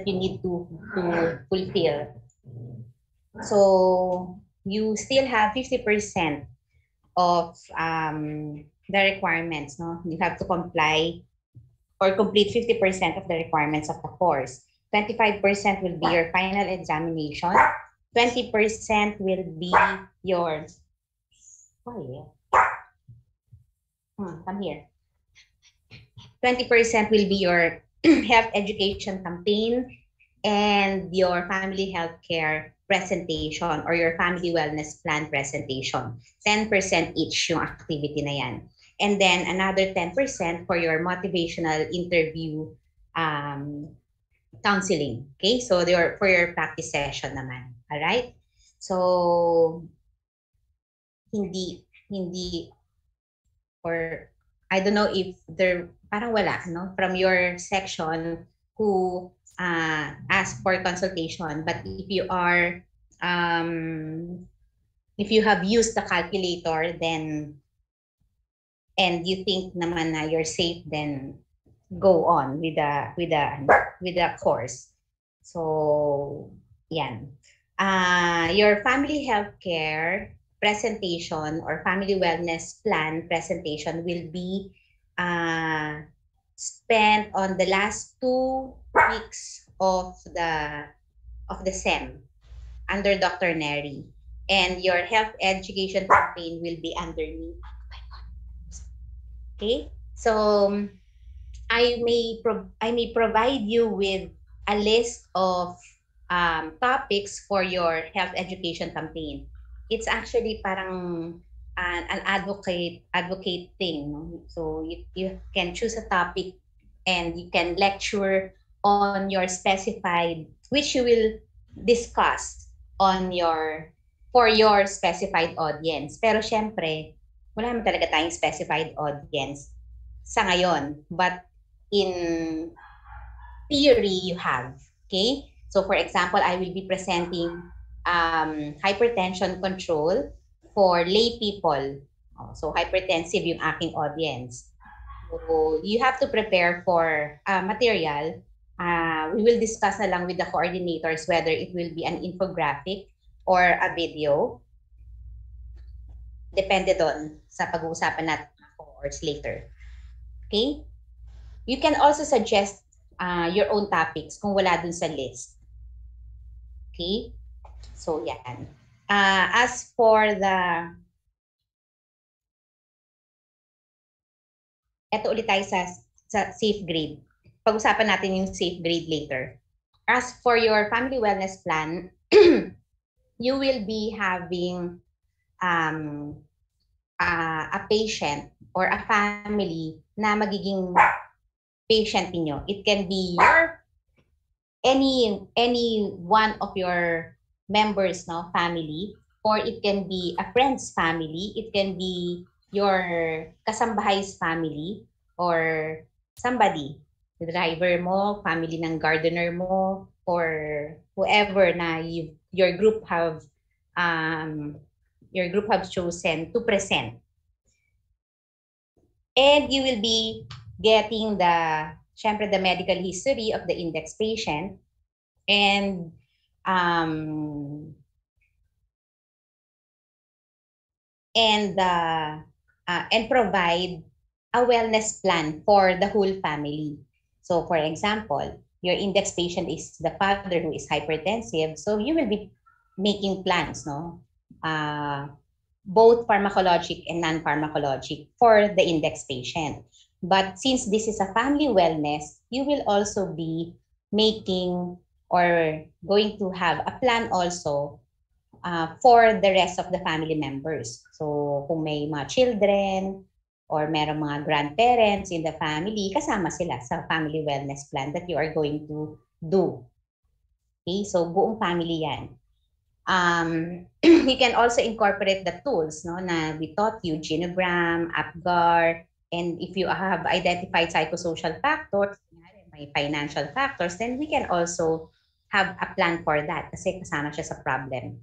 that you need to fulfill. So you still have 50% of the requirements. No, you have to comply or complete 50% of the requirements of the course. 25% will be your final examination. 20% will be your, oh yeah, come here. 20% will be your health education campaign and your family health care presentation or your family wellness plan presentation. 10% each yung activity na yan. And then another 10% for your motivational interview counseling. Okay? So for your practice session naman. All right? So hindi or I don't know if there parang wala no from your section who ask for consultation, but if you are if you have used the calculator then and you think naman na you're safe, then go on with the course. So yan. Your family healthcare presentation or family wellness plan presentation will be spent on the last 2 weeks of the SEM under Dr. Neri, and your health education campaign will be underneath. Okay, so I may provide you with a list of topics for your health education campaign. It's actually parang an advocate thing. No? So you can choose a topic and you can lecture on your specified, which you will discuss on for your specified audience. Pero syempre, wala naman talaga tayong specified audience sa ngayon. But in theory, you have. Okay? So for example, I will be presenting hypertension control for lay people. So hypertensive yung aking audience. So you have to prepare for material. We will discuss na lang with the coordinators whether it will be an infographic or a video. Depende doon sa pag-uusapan natin 4 hours later. Okay? You can also suggest your own topics kung wala dun sa list. Okay? So, yan. As for the... Ito ulit tayo sa safe grade. Pag-usapan natin yung safe grade later. As for your family wellness plan, you will be having a patient or a family na magiging patient niyo. It can be any one of your members, no, family, or it can be a friend's family, it can be your kasambahay's family, or somebody, the driver mo, family ng gardener mo, or whoever na your group have chosen to present. And you will be getting the medical history of the index patient and provide a wellness plan for the whole family. So for example, your index patient is the father who is hypertensive, so you will be making plans, no? Both pharmacologic and non-pharmacologic for the index patient. But since this is a family wellness, you will also be making or going to have a plan also for the rest of the family members. So kung may mga children or merong mga grandparents in the family, kasama sila sa family wellness plan that you are going to do. Okay, so buong family yan. You can also incorporate the tools, no, na we taught you, Genogram, APGAR, and if you have identified psychosocial factors, may financial factors, then we can also have a plan for that kasi kasama siya sa problem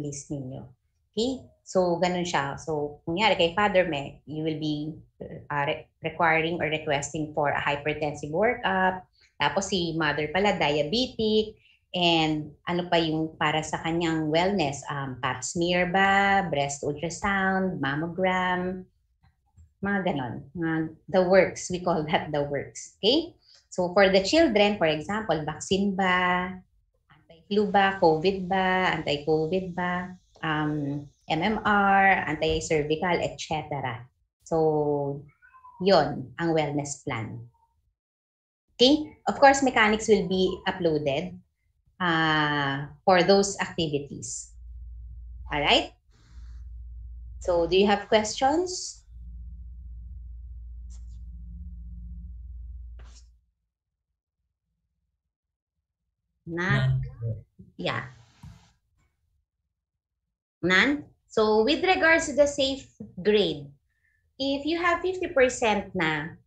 list ninyo. Okay? So, ganun siya. So, kunyari kay Father you will be requiring or requesting for a hypertensive workup, Tapos si mother pala diabetic, and ano pa yung para sa kanyang wellness, pap smear ba, breast ultrasound, mammogram, mga ganon. The works, we call that the works. Okay? So for the children, for example, vaccine ba, anti-flu ba, COVID ba, anti-COVID ba, MMR, anti-cervical, etc. So, yon ang wellness plan. Okay? Of course, mechanics will be uploaded for those activities. All right? So, do you have questions? None? Yeah. None? So, with regards to the safe grade, if you have 50% na,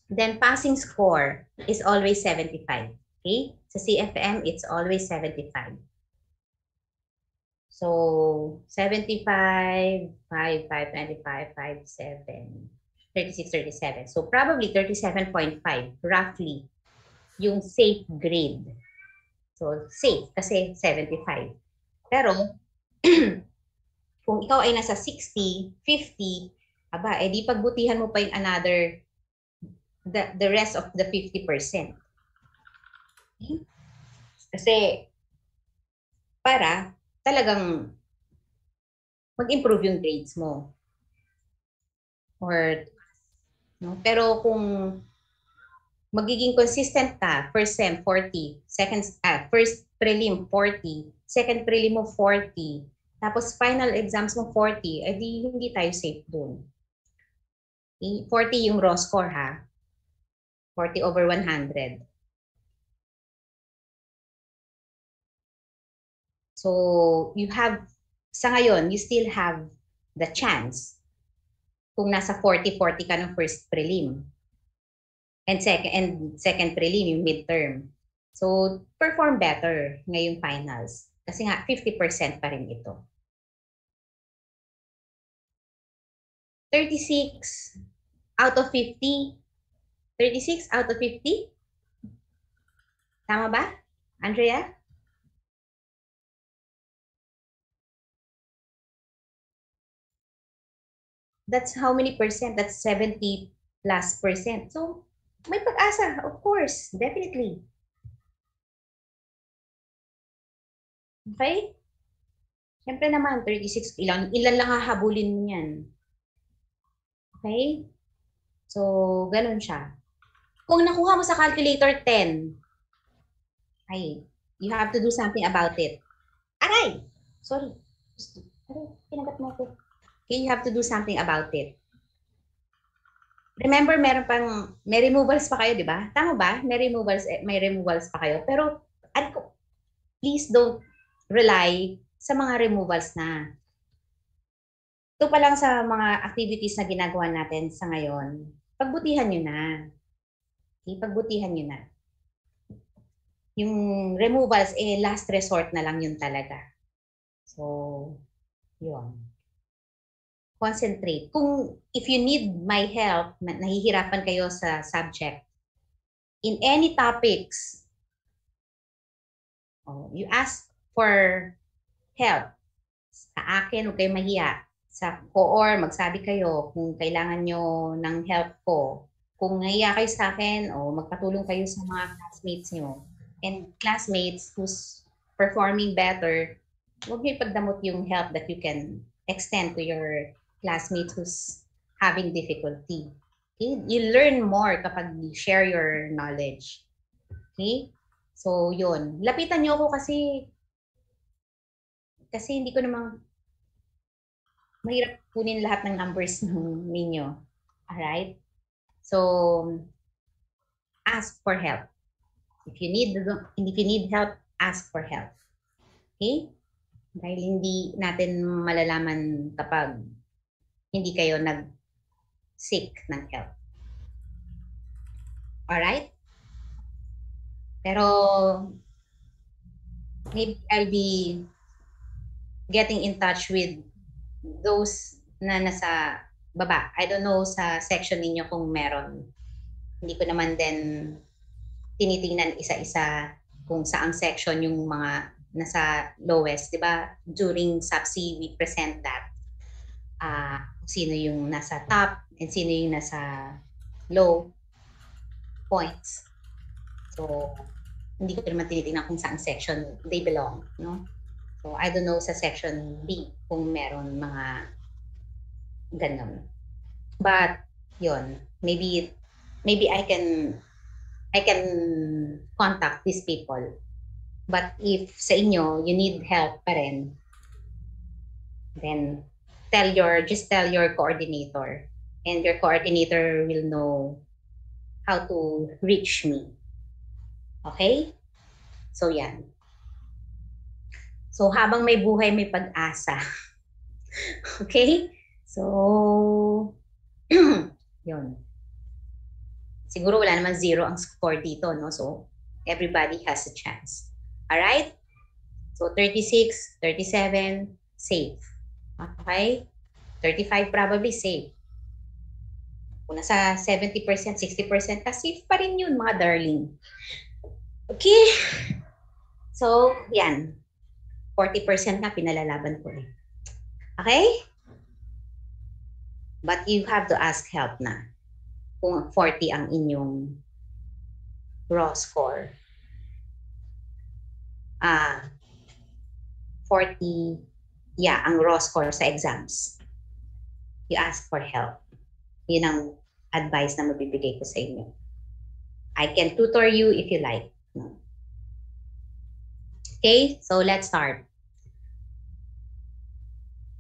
then passing score is always 75. Okay? Sa CFM, it's always 75. So, 75, 5, 5, 25, 5, 7, 36, 37. So, probably 37.5, roughly, yung safe grade. So, safe kasi 75. Pero, kung ikaw ay nasa 60, 50, aba, di pagbutihan mo pa yung another, the rest of the 50%. Okay? Kasi, para talagang mag-improve yung grades mo. Or, no? Pero kung magiging consistent ka, first sem 40, first prelim 40, second prelim mo 40, tapos final exams mo 40, edi hindi tayo safe dun. 40 yung raw score ha. 40 over 100. So, you have, sa ngayon, you still have the chance kung nasa 40-40 ka ng first prelim. And second prelim, yung midterm. So, perform better ngayong finals. Kasi nga, 50% pa rin ito. 36 out of 50. 36 out of 50? Tama ba, Andrea? That's how many percent? That's 70 plus percent. So, may pag-asa, of course, definitely. Okay? Siyempre naman, 36, ilan lang hahabulin mo yan. Okay? So, ganun siya. Kung nakuha mo sa calculator 10, ay, you have to do something about it. Aray! Sorry. Aray, kinagat mo ako. Okay, you have to do something about it. Remember, may removals pa kayo, di ba? Tama ba? May removals pa kayo. Pero, please don't rely sa mga removals na. Ito pa lang sa mga activities na ginagawa natin sa ngayon, pagbutihan nyo na. Okay, pagbutihan nyo na. Yung removals, last resort na lang yun talaga. So, yun. Concentrate. If you need my help, nahihirapan kayo sa subject, in any topics, you ask for help. Sa akin, huwag kayo mahiya. Sa COOR, magsabi kayo kung kailangan nyo ng help ko. Kung nahiya kayo sa akin, magpatulong kayo sa mga classmates nyo. And classmates who's performing better, huwag nyo ipagdamot yung help that you can extend to your classmates who's having difficulty. Okay? You learn more kapag you share your knowledge. Okay? So, yun. Lapitan nyo ako kasi hindi ko namang mahirap kunin lahat ng numbers ninyo. Alright? So, ask for help. If you need help, ask for help. Okay? Dahil hindi natin malalaman kapag hindi kayo nag-seek ng help. Alright? Pero, maybe I'll be getting in touch with those na nasa baba. I don't know sa section ninyo kung meron. Hindi ko naman din tinitingnan isa-isa kung saang section yung mga nasa lowest, di ba? During SAPC, we present that. Sino yung nasa top and sino yung nasa low points. So, hindi ko naman tinitingnan kung saang section they belong, no? So, I don't know sa section B kung meron mga ganun. But, yun, maybe I can contact these people. But if sa inyo, you need help pa rin, then just tell your coordinator, and your coordinator will know how to reach me. Okay? So, yan. So, habang may buhay, may pag-asa. Okay? So, yun. Siguro wala naman 0 ang score dito, no? So, everybody has a chance. Alright? So, 36, 37, safe. Okay? 35 probably safe. Kung nasa 70%, 60% ka, safe pa rin yun, mga darling. Okay? So, yan. 40% nga pinalalaban ko eh. Okay? But you have to ask help na kung 40 ang inyong raw score. 40, yeah, ang raw score sa exams. You ask for help. Yun ang advice na mabibigay ko sa inyo. I can tutor you if you like. Okay, so let's start.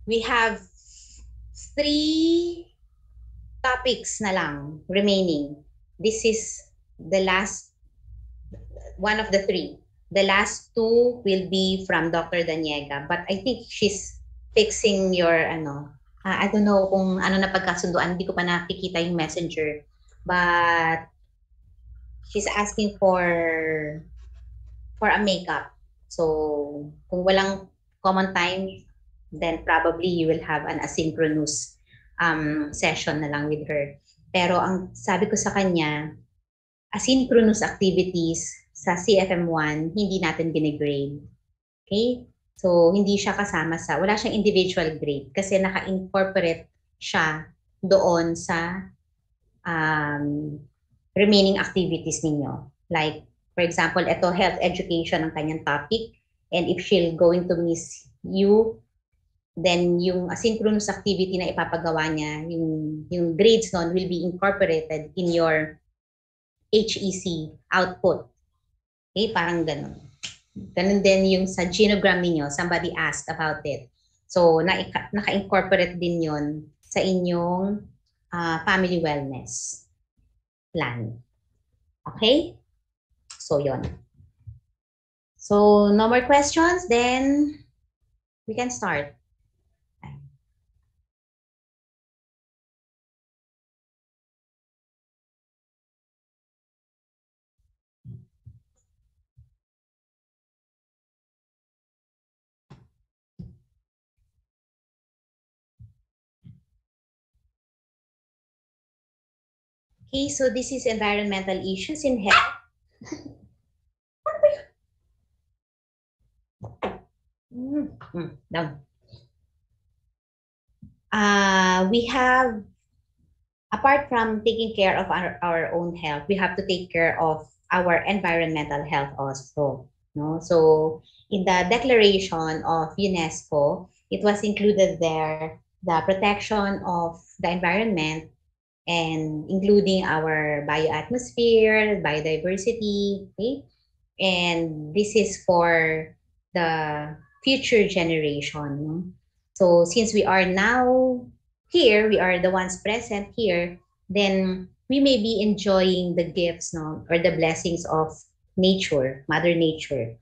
We have 3 topics na lang remaining. This is the last, one of the 3. The last 2 will be from Dr. Daniega, but I think she's fixing your, I don't know kung ano na pagkasunduan, hindi ko pa nakikita yung messenger, but she's asking for a makeup. So, kung walang common time, then probably you will have an asynchronous session na lang with her. Pero ang sabi ko sa kanya, asynchronous activities sa CFM1, hindi natin gine-grade. Okay? So, hindi siya kasama wala siyang individual grade kasi naka-incorporate siya doon sa remaining activities ninyo. Like, for example, ito, health education ang kanyang topic. And if she'll going to miss you, then yung asynchronous activity na ipapagawa niya, yung grades nun will be incorporated in your HEC output. Okay, parang ganun. Ganun din yung sa genogram ninyo, somebody asked about it. So, naka-incorporate din yon sa inyong family wellness plan. Okay? So, yon. So, no more questions? Then, we can start. Okay, so this is environmental issues in health. Down. We have, apart from taking care of our own health, we have to take care of our environmental health also. No? So in the declaration of UNESCO, it was included there the protection of the environment and including our bioatmosphere, biodiversity, okay? And this is for the future generation. No? So since we are now here, we are the ones present here, then we may be enjoying the gifts, no, or the blessings of nature, Mother Nature.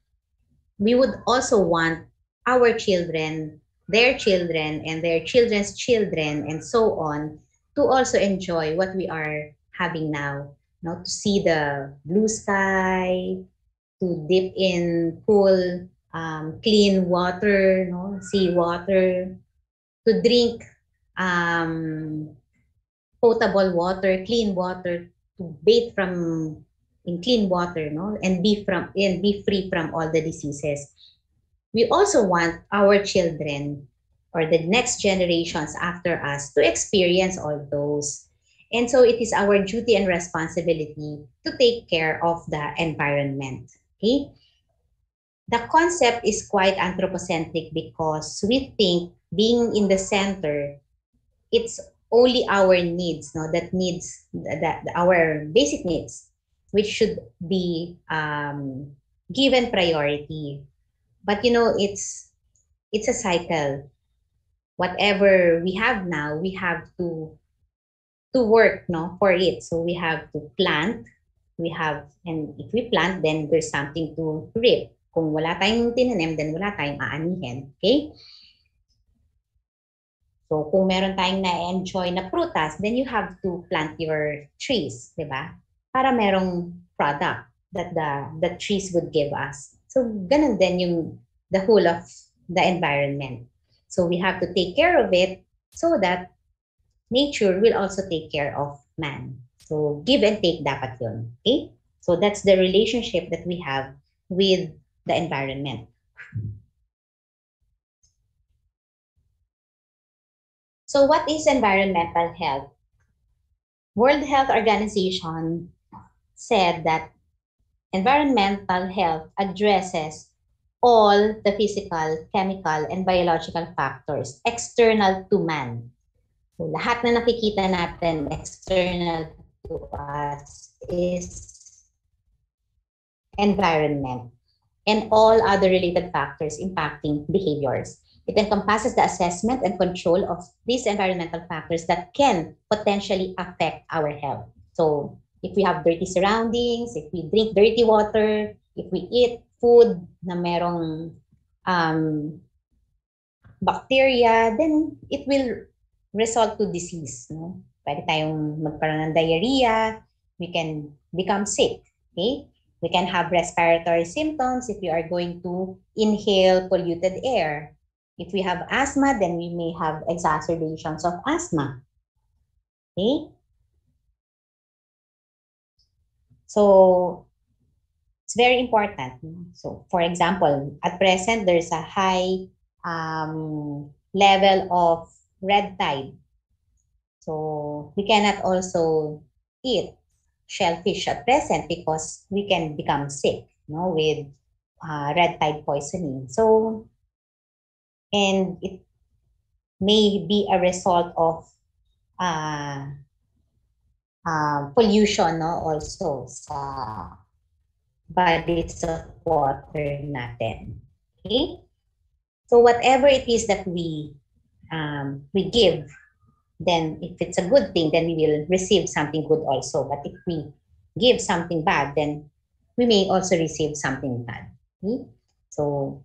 We would also want our children, their children, and their children's children, and so on, to also enjoy what we are having now. You know, to see the blue sky, to dip in cool, clean water, no, sea water, to drink potable water, clean water, to bathe from in clean water, no, and be free from all the diseases. We also want our children or the next generations after us to experience all those. And so it is our duty and responsibility to take care of the environment. Okay? The concept is quite anthropocentric because we think being in the center, it's only our needs, no, that needs that our basic needs, which should be given priority. But it's a cycle. Whatever we have now, we have to work, no, for it. So we have to plant, and if we plant, then there's something to reap. Kung wala tayong tinanim, then wala tayong aanihin. Okay? So kung meron tayong na-enjoy na prutas, then you have to plant your trees, di ba? Para merong product that the trees would give us. So ganun din yung the whole of the environment. So we have to take care of it so that nature will also take care of man. So give and take dapat yun. Okay? So that's the relationship that we have with the environment. So what is environmental health? World Health Organization said that environmental health addresses all the physical, chemical, and biological factors external to man. So lahat na nakikita natin external to us is environment and all other related factors impacting behaviors. It encompasses the assessment and control of these environmental factors that can potentially affect our health. So if we have dirty surroundings, if we drink dirty water, if we eat food na merong bacteria, then it will result to disease. No? Pwede tayong magkaroon ng diarrhea, we can become sick. Okay? We can have respiratory symptoms if we are going to inhale polluted air. If we have asthma, then we may have exacerbations of asthma. Okay? So, it's very important. So, for example, at present, there's a high level of red tide. So, we cannot also eat shellfish at present because we can become sick, with red tide poisoning. So, and it may be a result of pollution, no, also sa bodies of water natin. Okay? So whatever it is that we give, then if it's a good thing, then we will receive something good also. But if we give something bad, then we may also receive something bad. Okay? So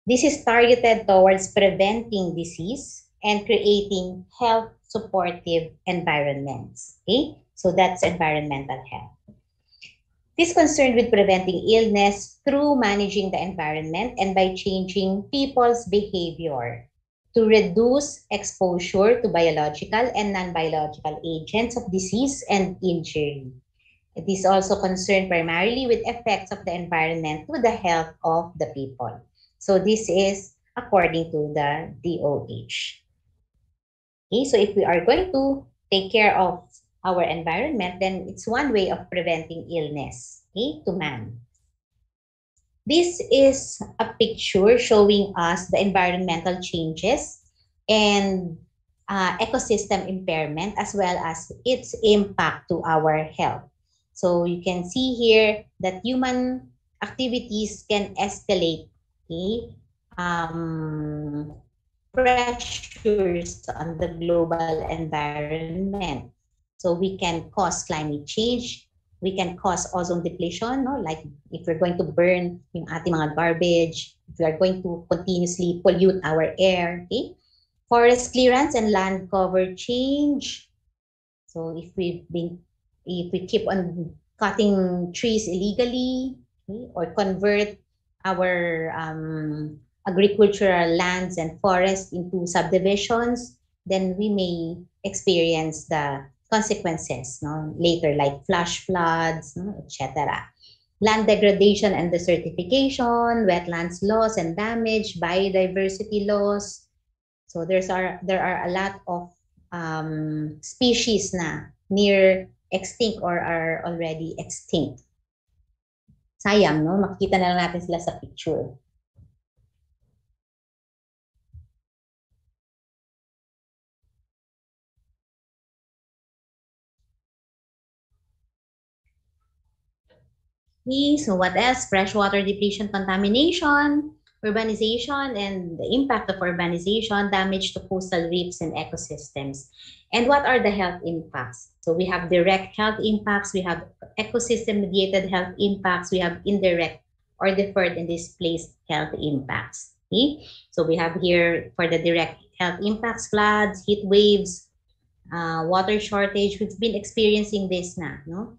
this is targeted towards preventing disease and creating health supportive environments. Okay? So that's environmental health. It is concerned with preventing illness through managing the environment and by changing people's behavior to reduce exposure to biological and non-biological agents of disease and injury. It is also concerned primarily with effects of the environment to the health of the people. So this is according to the DOH. Okay, so if we are going to take care of our environment, then it's one way of preventing illness, okay, to man. This is a picture showing us the environmental changes and ecosystem impairment as well as its impact to our health. So you can see here that human activities can escalate, okay, pressures on the global environment. So we can cause climate change, we can cause ozone depletion, no? Like if we're going to burn yung ating mga garbage, if we are going to continuously pollute our air, okay? Forest clearance and land cover change. So if we keep on cutting trees illegally, okay, or convert our agricultural lands and forests into subdivisions, then we may experience the consequences, no, later, like flash floods, no, etc. Land degradation and desertification, wetlands loss and damage, biodiversity loss. So there are a lot of species na near extinct or are already extinct. Sayang, no? Makikita na lang natin sila sa picture. Okay, so what else? Freshwater depletion, contamination, urbanization, and the impact of urbanization, damage to coastal reefs and ecosystems. And what are the health impacts? So we have direct health impacts, we have ecosystem-mediated health impacts, we have indirect or deferred and displaced health impacts. Okay, so we have here for the direct health impacts, floods, heat waves, water shortage. We've been experiencing this na, no?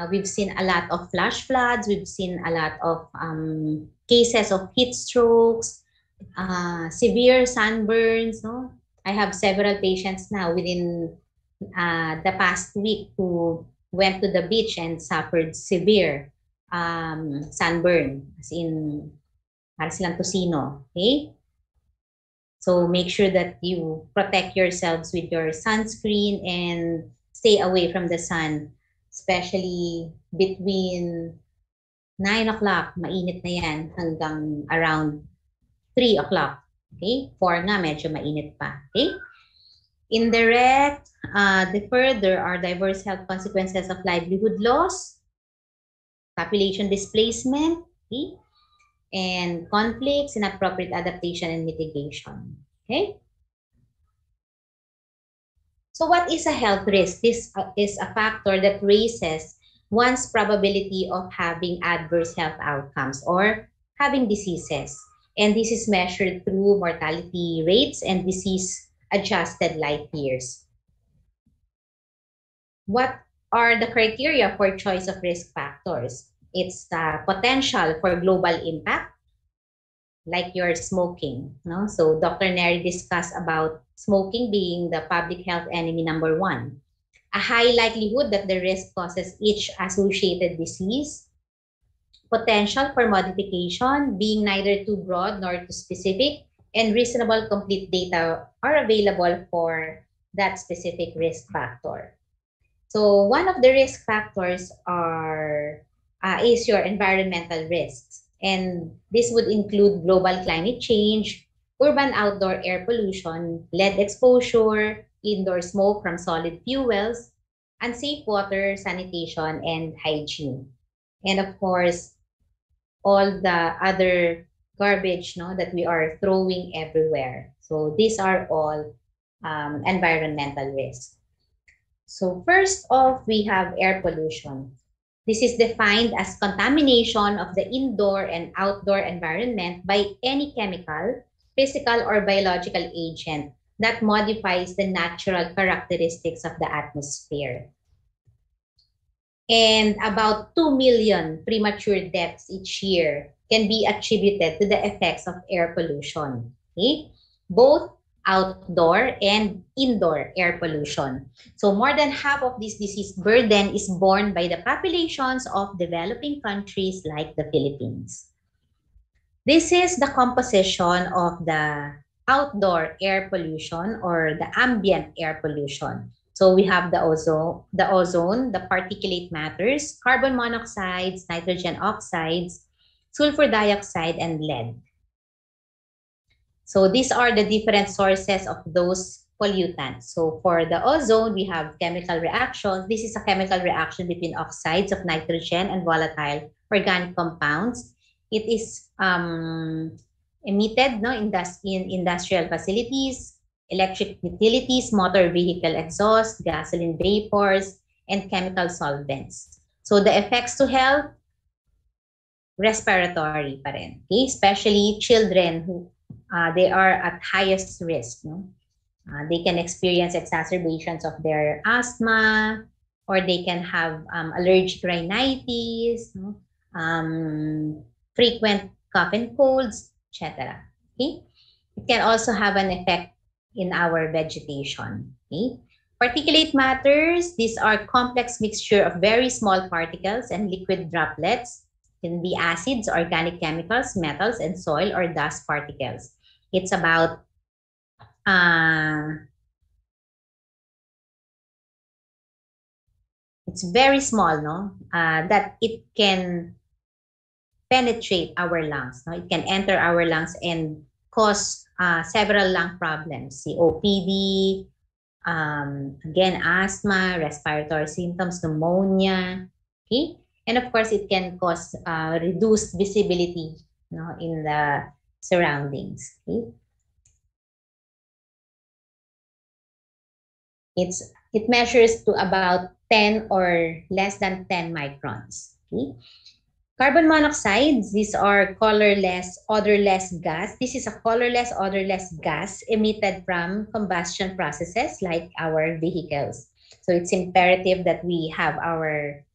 We've seen a lot of flash floods. We've seen a lot of cases of heat strokes, severe sunburns. No, I have several patients now within the past week who went to the beach and suffered severe sunburn, as in para silang tosino. Okay, so make sure that you protect yourselves with your sunscreen and stay away from the sun, especially between 9 o'clock, mainit na yan, hanggang around 3 o'clock. Okay? 4 nga, medyo mainit pa. Okay? Indirect, deferred, there are diverse health consequences of livelihood loss, population displacement, okay? And conflicts, inappropriate adaptation and mitigation. Okay? So what is a health risk? This is a factor that raises one's probability of having adverse health outcomes or having diseases. And this is measured through mortality rates and disease-adjusted life years. What are the criteria for choice of risk factors? It's the potential for global impact, like your smoking. No? So Dr. Neri discussed about smoking being the public health enemy number 1. A high likelihood that the risk causes each associated disease. Potential for modification being neither too broad nor too specific, and reasonable complete data are available for that specific risk factor. So one of the risk factors is your environmental risks. And this would include global climate change, urban outdoor air pollution, lead exposure, indoor smoke from solid fuels, unsafe water, sanitation, and hygiene. And of course, all the other garbage, no, that we are throwing everywhere. So these are all environmental risks. So first off, we have air pollution. This is defined as contamination of the indoor and outdoor environment by any chemical, physical, or biological agent that modifies the natural characteristics of the atmosphere. And about 2 million premature deaths each year can be attributed to the effects of air pollution. Okay? Both outdoor and indoor air pollution. So more than half of this disease burden is borne by the populations of developing countries like the Philippines. This is the composition of the outdoor air pollution or the ambient air pollution. So we have the ozone, the particulate matters, carbon monoxides, nitrogen oxides, sulfur dioxide, and lead. So these are the different sources of those pollutants. So for the ozone, we have chemical reactions. This is a chemical reaction between oxides of nitrogen and volatile organic compounds. It is emitted, no, in industrial facilities, electric utilities, motor vehicle exhaust, gasoline vapors, and chemical solvents. So the effects to health, respiratory pa rin. Okay? Especially children who they are at highest risk. No? They can experience exacerbations of their asthma, or they can have allergic rhinitis, no? Frequent cough and colds, etc. Okay? It can also have an effect in our vegetation. Okay? Particulate matters, these are complex mixture of very small particles and liquid droplets. Can be acids, organic chemicals, metals, and soil or dust particles. It's about it's very small, no? That it can penetrate our lungs. No? It can enter our lungs and cause several lung problems, COPD, again, asthma, respiratory symptoms, pneumonia. Okay? And of course, it can cause reduced visibility, no, in the surroundings. Okay? It measures to about 10 or less than 10 microns. Okay? Carbon monoxides, these are colorless, odorless gas. This is a colorless, odorless gas emitted from combustion processes like our vehicles. So it's imperative that we have our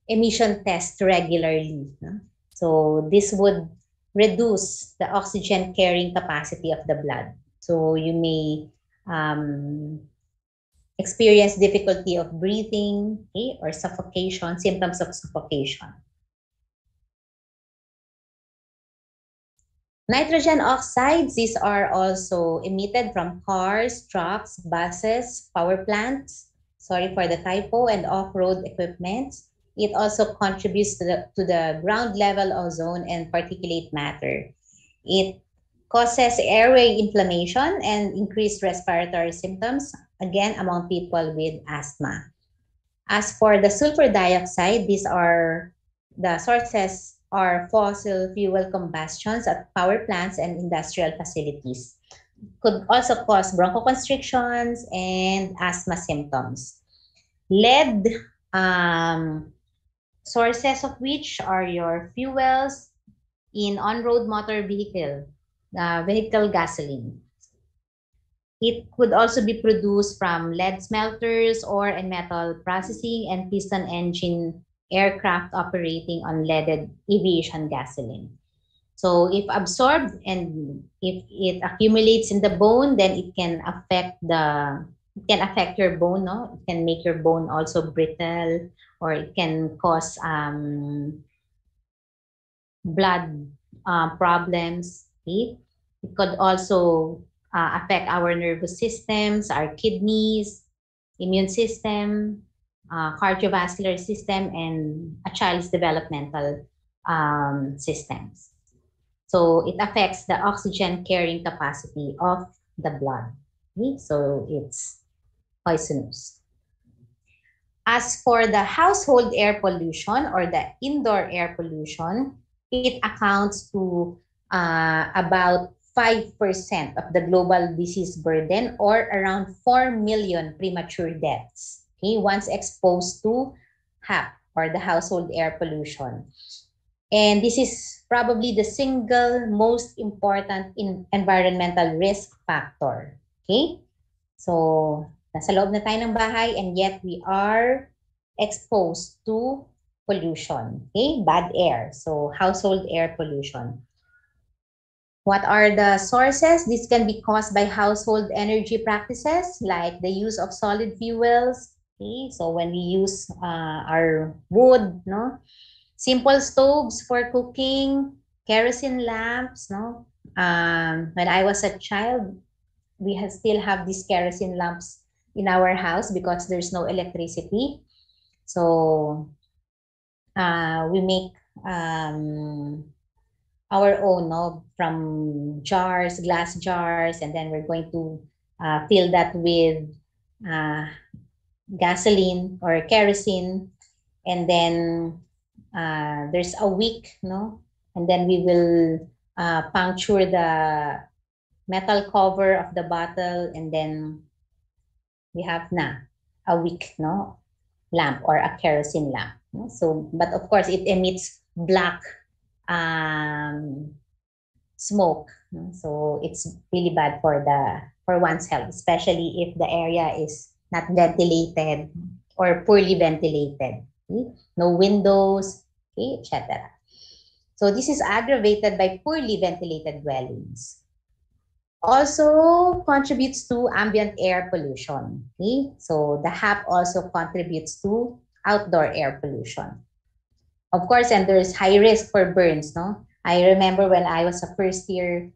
emission test regularly. No? So this would reduce the oxygen carrying capacity of the blood. So you may experience difficulty of breathing, okay, or suffocation, symptoms of suffocation. Nitrogen oxides, these are also emitted from cars, trucks, buses, power plants, sorry for the typo, and off-road equipment. It also contributes to the ground level ozone and particulate matter. It causes airway inflammation and increased respiratory symptoms, again, among people with asthma. As for the sulfur dioxide, these are the sources are fossil fuel combustions at power plants and industrial facilities. Could also cause bronchoconstrictions and asthma symptoms. Lead, sources of which are your fuels in on-road motor vehicle gasoline. It could also be produced from lead smelters, ore and metal processing, and piston engine aircraft operating on leaded aviation gasoline. So if absorbed and if it accumulates in the bone, then it can affect your bone, no? It can make your bone also brittle, or it can cause blood problems. Okay? It could also affect our nervous systems, our kidneys, immune system, cardiovascular system, and a child's developmental systems. So it affects the oxygen carrying capacity of the blood. Okay? So it's poisonous. As for the household air pollution or the indoor air pollution, it accounts to about 5% of the global disease burden, or around 4 million premature deaths, okay, once exposed to HAP, or the household air pollution. And this is probably the single most important environmental risk factor. Okay? So, nasa loob na tayo ng bahay and yet we are exposed to pollution. Okay? Bad air. So, household air pollution. What are the sources? This can be caused by household energy practices like the use of solid fuels. Okay? So, when we use our wood, no? Simple stoves for cooking, kerosene lamps, no? When I was a child, we still have these kerosene lamps in our house because there's no electricity. So we make our own, no, from jars, glass jars, and then we're going to fill that with gasoline or kerosene, and then there's a wick, no, and then we will puncture the metal cover of the bottle, and then we have a wick, no, lamp or a kerosene lamp. No? So, but of course, it emits black smoke. No? So it's really bad for one's health, especially if the area is not ventilated or poorly ventilated. Okay? No windows, okay, etc. So this is aggravated by poorly ventilated dwellings. also contributes to ambient air pollution. Okay? So the HAP also contributes to outdoor air pollution. Of course, and there's high risk for burns. No, I remember when I was a first year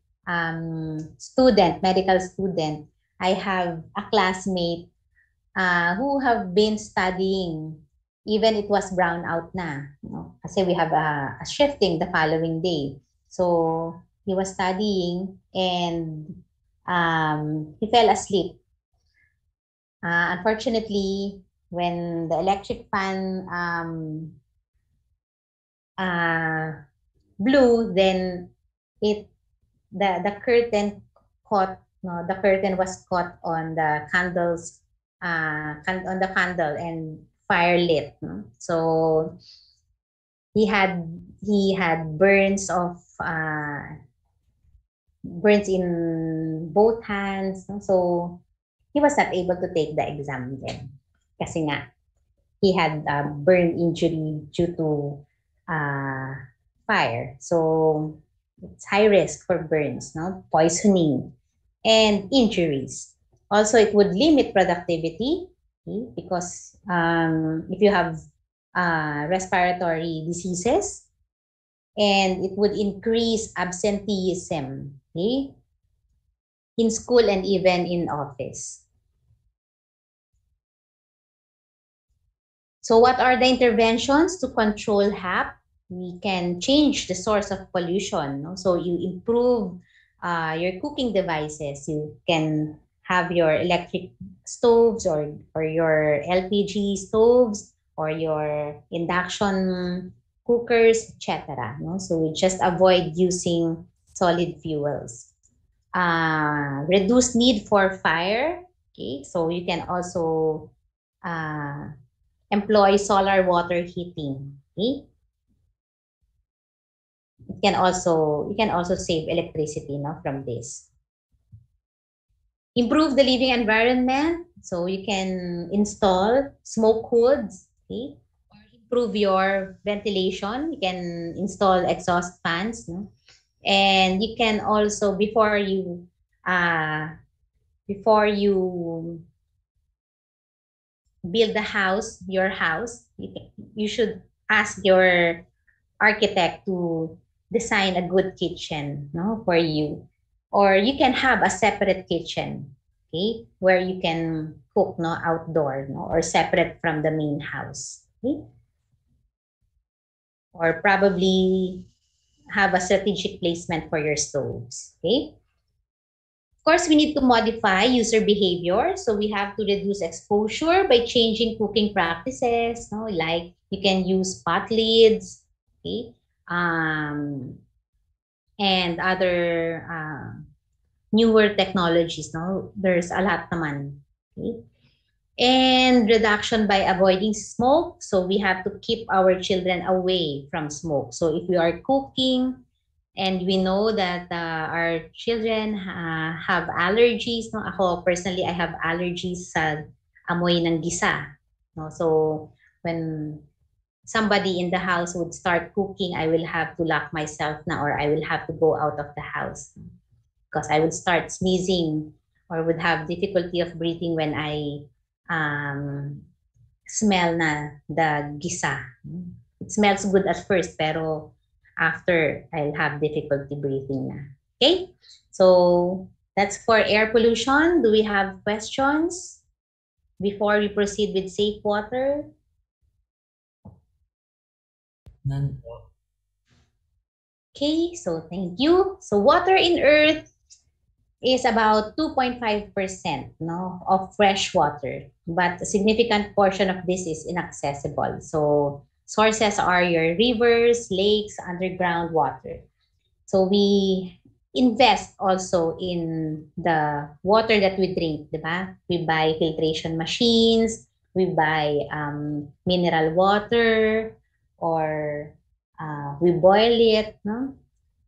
student, medical student, I have a classmate who have been studying even it was brown out na. No? Kasi we have a shifting the following day. So he was studying and he fell asleep. Unfortunately, when the electric fan uh, blew, then it the curtain caught no the curtain was caught on the candles on the candle and fire lit. No? So he had burns in both hands. No? So he was not able to take the exam then kasi nga he had a burn injury due to uh, fire. So it's high risk for burns, no? Poisoning and injuries. Also, it would limit productivity, okay? Because if you have respiratory diseases, and it would increase absenteeism, okay? In school and even in office. So what are the interventions to control HAP? We can change the source of pollution. No? So you improve your cooking devices. You can have your electric stoves or your LPG stoves or your induction cookers, etc. No? So we just avoid using solid fuels. Reduce need for fire. Okay, so you can also uh, employ solar water heating. Okay? You can also save electricity, no, from this. Improve the living environment. So you can install smoke hoods. Okay? Or improve your ventilation. You can install exhaust fans. No? And you can also before you build your house, you should ask your architect to design a good kitchen, no, for you. Or you can have a separate kitchen, okay, where you can cook, no, outdoor, no, or separate from the main house. Okay? Or probably have a strategic placement for your stoves. Okay? Of course, we need to modify user behavior. So we have to reduce exposure by changing cooking practices. No? Like you can use pot lids, okay? And other newer technologies. No? There's a lot naman. Okay? And reduction by avoiding smoke. So we have to keep our children away from smoke. So if we are cooking, and we know that our children have allergies. No? Ako, personally, I have allergies sa amoy ng gisa. No? So, when somebody in the house would start cooking, I will have to lock myself na or I will have to go out of the house because I would start sneezing or would have difficulty of breathing when I um, smell na the gisa. It smells good at first, pero after, I'll have difficulty breathing na. Okay? So, that's for air pollution. Do we have questions before we proceed with safe water? None. Okay, so thank you. So, water in Earth is about 2.5%, no, of fresh water, but a significant portion of this is inaccessible. So sources are your rivers, lakes, underground water. So we invest also in the water that we drink, diba? We buy filtration machines, we buy mineral water, or we boil it, no?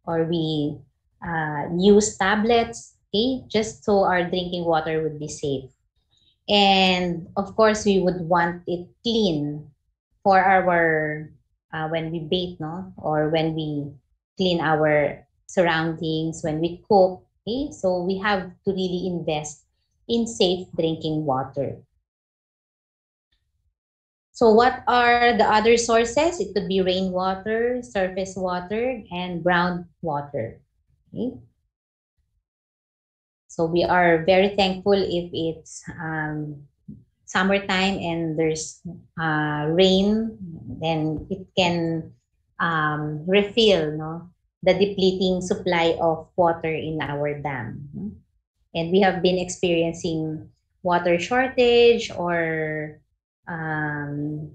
Or we use tablets, okay, just so our drinking water would be safe. And of course, we would want it clean for our when we bathe, no, or when we clean our surroundings, when we cook. Okay, so we have to really invest in safe drinking water. So what are the other sources? It could be rainwater, surface water, and groundwater. Okay? So we are very thankful if it's summertime and there's rain, then it can refill, no, the depleting supply of water in our dam. No? And we have been experiencing water shortage or um,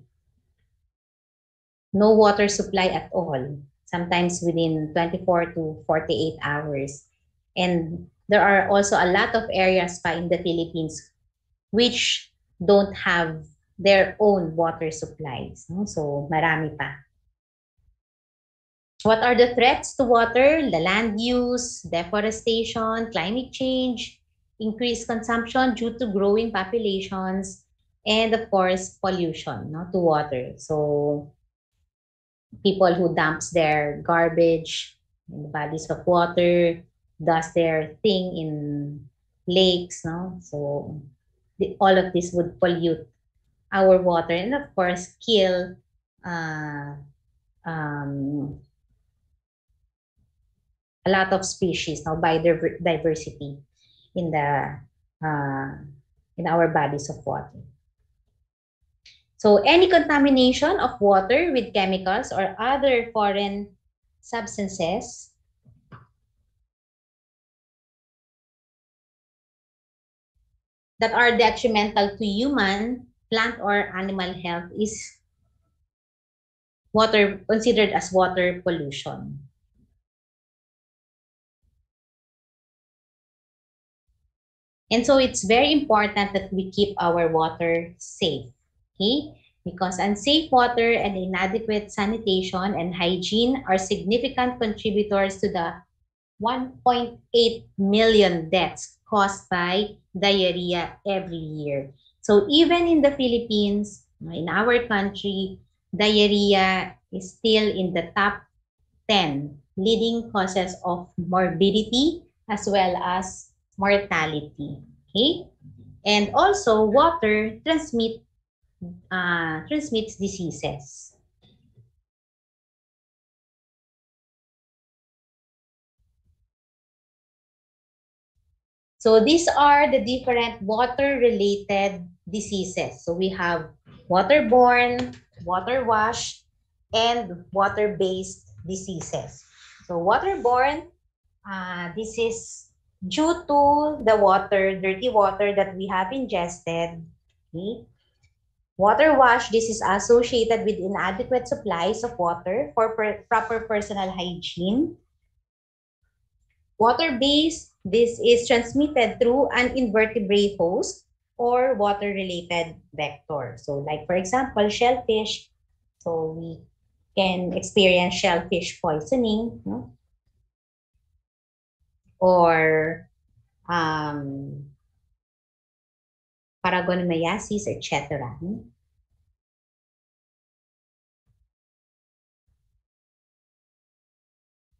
no water supply at all, sometimes within 24 to 48 hours. And there are also a lot of areas pa in the Philippines which don't have their own water supplies. No? So marami pa. What are the threats to water? The land use, deforestation, climate change, increased consumption due to growing populations, and of course, pollution, no, to water. So people who dumps their garbage in the bodies of water, does their thing in lakes, no? So all of this would pollute our water and of course kill uh, um, a lot of species, no, biodiversity in the uh, in our bodies of water. So any contamination of water with chemicals or other foreign substances that are detrimental to human, plant, or animal health is water considered as water pollution. And so it's very important that we keep our water safe, okay? Because unsafe water and inadequate sanitation and hygiene are significant contributors to the 1.8 million deaths caused by diarrhea every year. So even in the Philippines, in our country, diarrhea is still in the top 10 leading causes of morbidity as well as mortality. Okay? And also, water transmits diseases. So these are the different water-related diseases. So we have waterborne, water wash, and water-based diseases. So waterborne, this is due to the water, dirty water that we have ingested. Okay? Water wash, this is associated with inadequate supplies of water for proper personal hygiene. Water-based, this is transmitted through an invertebrate host or water-related vector. So like for example, shellfish. So we can experience shellfish poisoning, no? Or um, paragonomiasis, etc.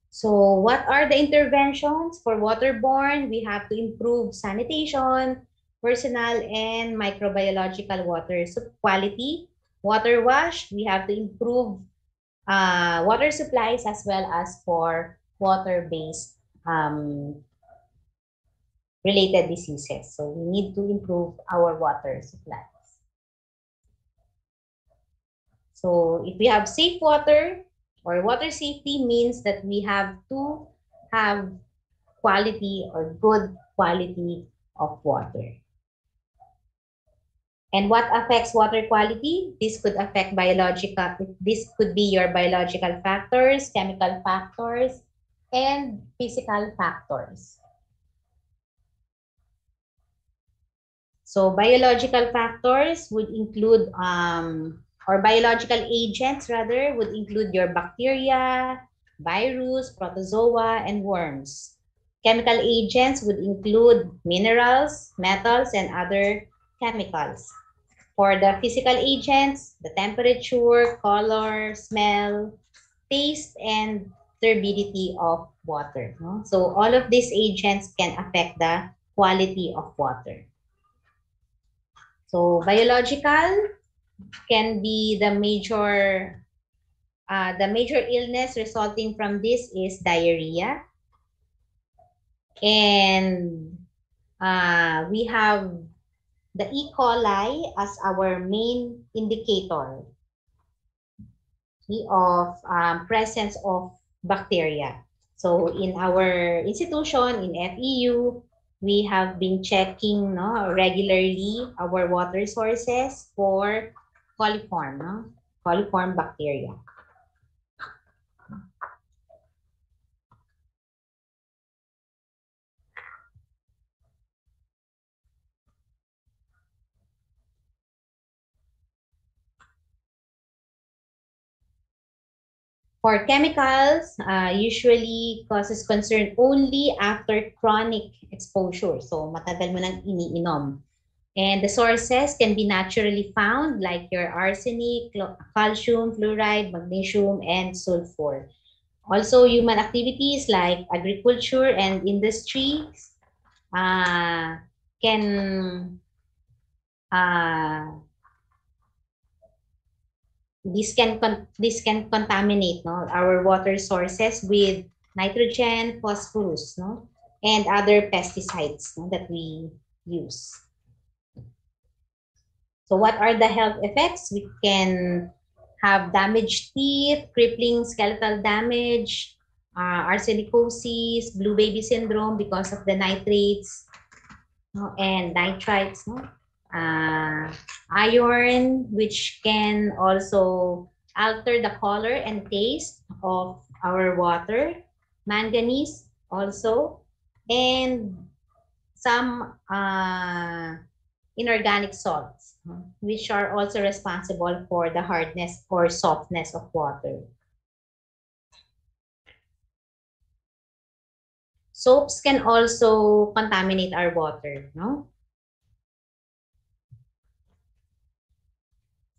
So what are the interventions for waterborne? We have to improve sanitation, personal and microbiological water quality. Water wash, we have to improve water supplies as well as for water-based related diseases. So we need to improve our water supplies. So if we have safe water or water safety means that we have to have quality or good quality of water. And what affects water quality? This could affect biological, this could be your biological factors, chemical factors, and physical factors. So biological factors would include, or biological agents rather, would include your bacteria, virus, protozoa, and worms. Chemical agents would include minerals, metals, and other chemicals. For the physical agents, the temperature, color, smell, taste, and turbidity of water. No? So all of these agents can affect the quality of water. So biological can be the major illness resulting from this is diarrhea. And we have the E. coli as our main indicator of presence of bacteria. So in our institution, in FEU, we have been checking regularly our water sources for coliform, coliform bacteria. For chemicals, usually causes concern only after chronic exposure. So matagal mo nang iniinom. And the sources can be naturally found like your arsenic, calcium, fluoride, magnesium, and sulfur. Also, human activities like agriculture and industries can uh, this can contaminate our water sources with nitrogen, phosphorus, and other pesticides that we use. So what are the health effects? We can have damaged teeth, crippling skeletal damage, arsenicosis, blue baby syndrome because of the nitrates, and nitrites. Iron, which can also alter the color and taste of our water. Manganese also, and some inorganic salts, which are also responsible for the hardness or softness of water. Soaps can also contaminate our water,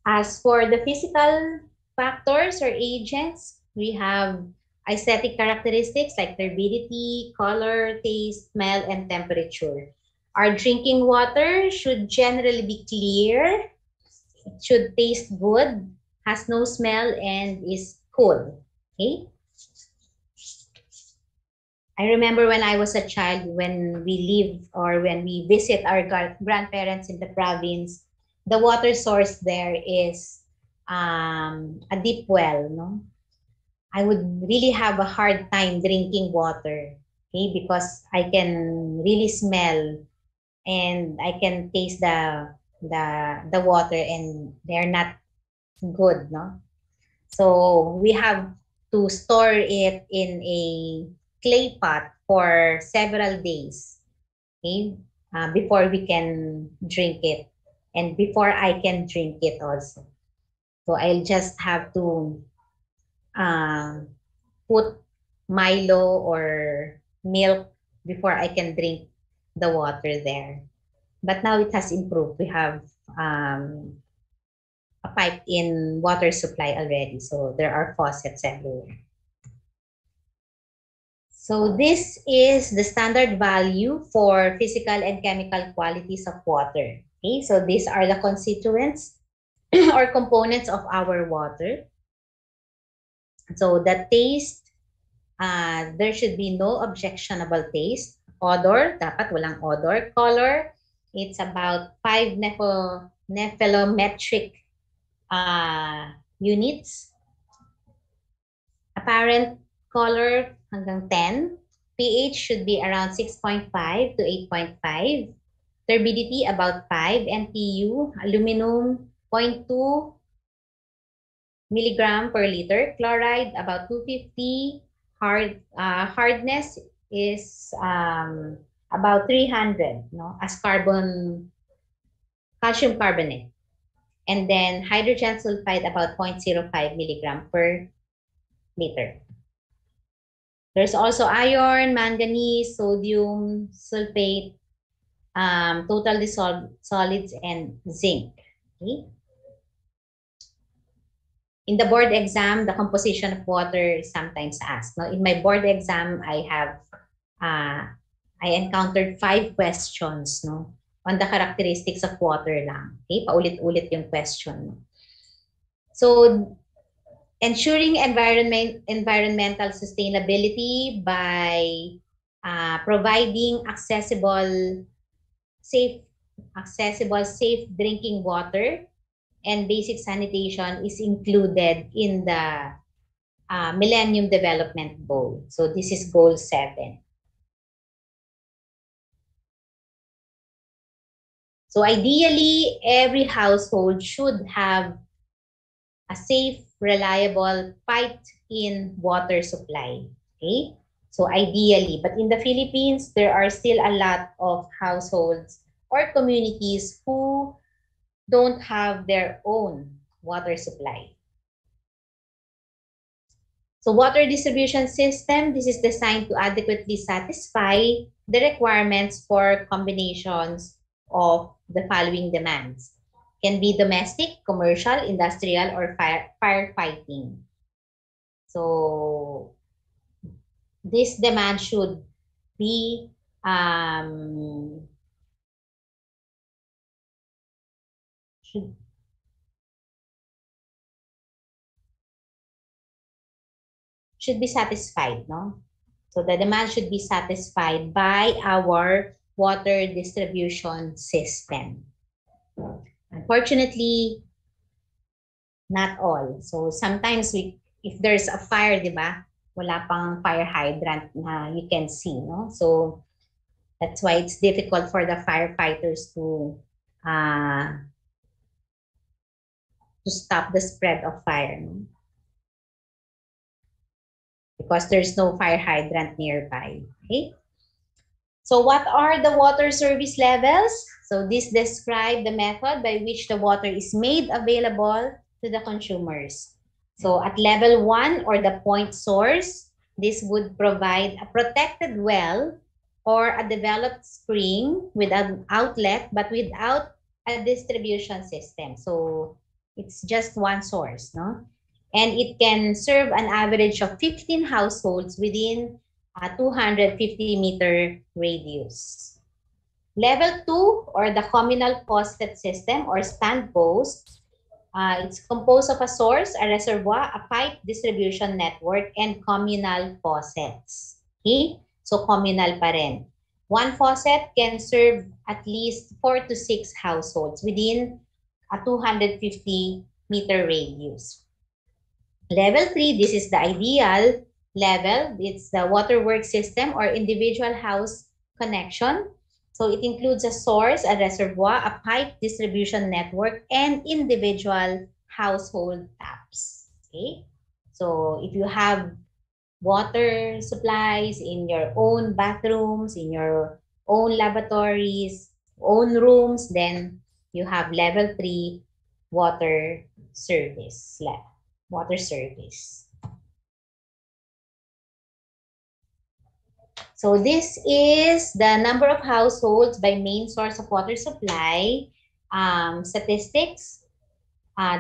As for the physical factors or agents, we have aesthetic characteristics like turbidity, color, taste, smell, and temperature. Our drinking water should generally be clear, it should taste good, has no smell, and is cool. Okay? I remember when I was a child, when we live or when we visit our grandparents in the province, the water source there is a deep well. I would really have a hard time drinking water, okay, because I can really smell and I can taste the water, and they're not good, So we have to store it in a clay pot for several days, okay, before we can drink it, and before I can drink it also. So I'll just have to uh, put Milo or milk before I can drink the water there. But now it has improved. We have um, a pipe in water supply already. So there are faucets everywhere. So this is the standard value for physical and chemical qualities of water. Okay, so these are the constituents or components of our water. So the taste, there should be no objectionable taste. Odor, dapat walang odor. Color, it's about 5 nephelometric units. Apparent color hanggang 10. pH should be around 6.5 to 8.5. Turbidity about 5 NTU. Aluminum 0.2 milligram per liter. Chloride about 250. Hardness is about 300 as calcium carbonate. And then hydrogen sulfide about 0.05 milligram per liter. There's also iron, manganese, sodium, sulfate, total dissolved solids, and zinc. Okay? in the board exam, the composition of water is sometimes asked. No? In my board exam, I encountered 5 questions, no, on the characteristics of water lang. Okay, paulit-ulit yung question. So, ensuring environmental sustainability by providing safe, safe drinking water and basic sanitation is included in the Millennium Development Goal. So this is Goal 7. So ideally, every household should have a safe, reliable, piped-in water supply. Okay? So ideally, but in the Philippines, there are still a lot of households or communities who don't have their own water supply. So water distribution system, this is designed to adequately satisfy the requirements for combinations of the following demands. Can be domestic, commercial, industrial, or firefighting. So this demand be should be satisfied, no? So the demand should be satisfied by our water distribution system. Unfortunately, not all. So sometimes if there's a fire, di ba? Wala pang fire hydrant na you can see, no? So that's why it's difficult for the firefighters to stop the spread of fire, no? Because there's no fire hydrant nearby. Okay. So what are the water service levels? So this describes the method by which the water is made available to the consumers. So at level 1 or the point source, this would provide a protected well or a developed spring with an outlet but without a distribution system. So it's just one source, no? And it can serve an average of 15 households within a 250-meter radius. Level 2, or the communal faucet system or stand post, it's composed of a source, a reservoir, a pipe distribution network, and communal faucets. Okay? So communal pa rin. One faucet can serve at least 4 to 6 households within a 250-meter radius. Level 3, this is the ideal level. It's the waterworks system or individual house connection. So it includes a source, a reservoir, a pipe distribution network, and individual household taps. Okay? So if you have water supplies in your own bathrooms, in your own lavatories, own rooms, then you have level 3 water service. Water service. So this is the number of households by main source of water supply statistics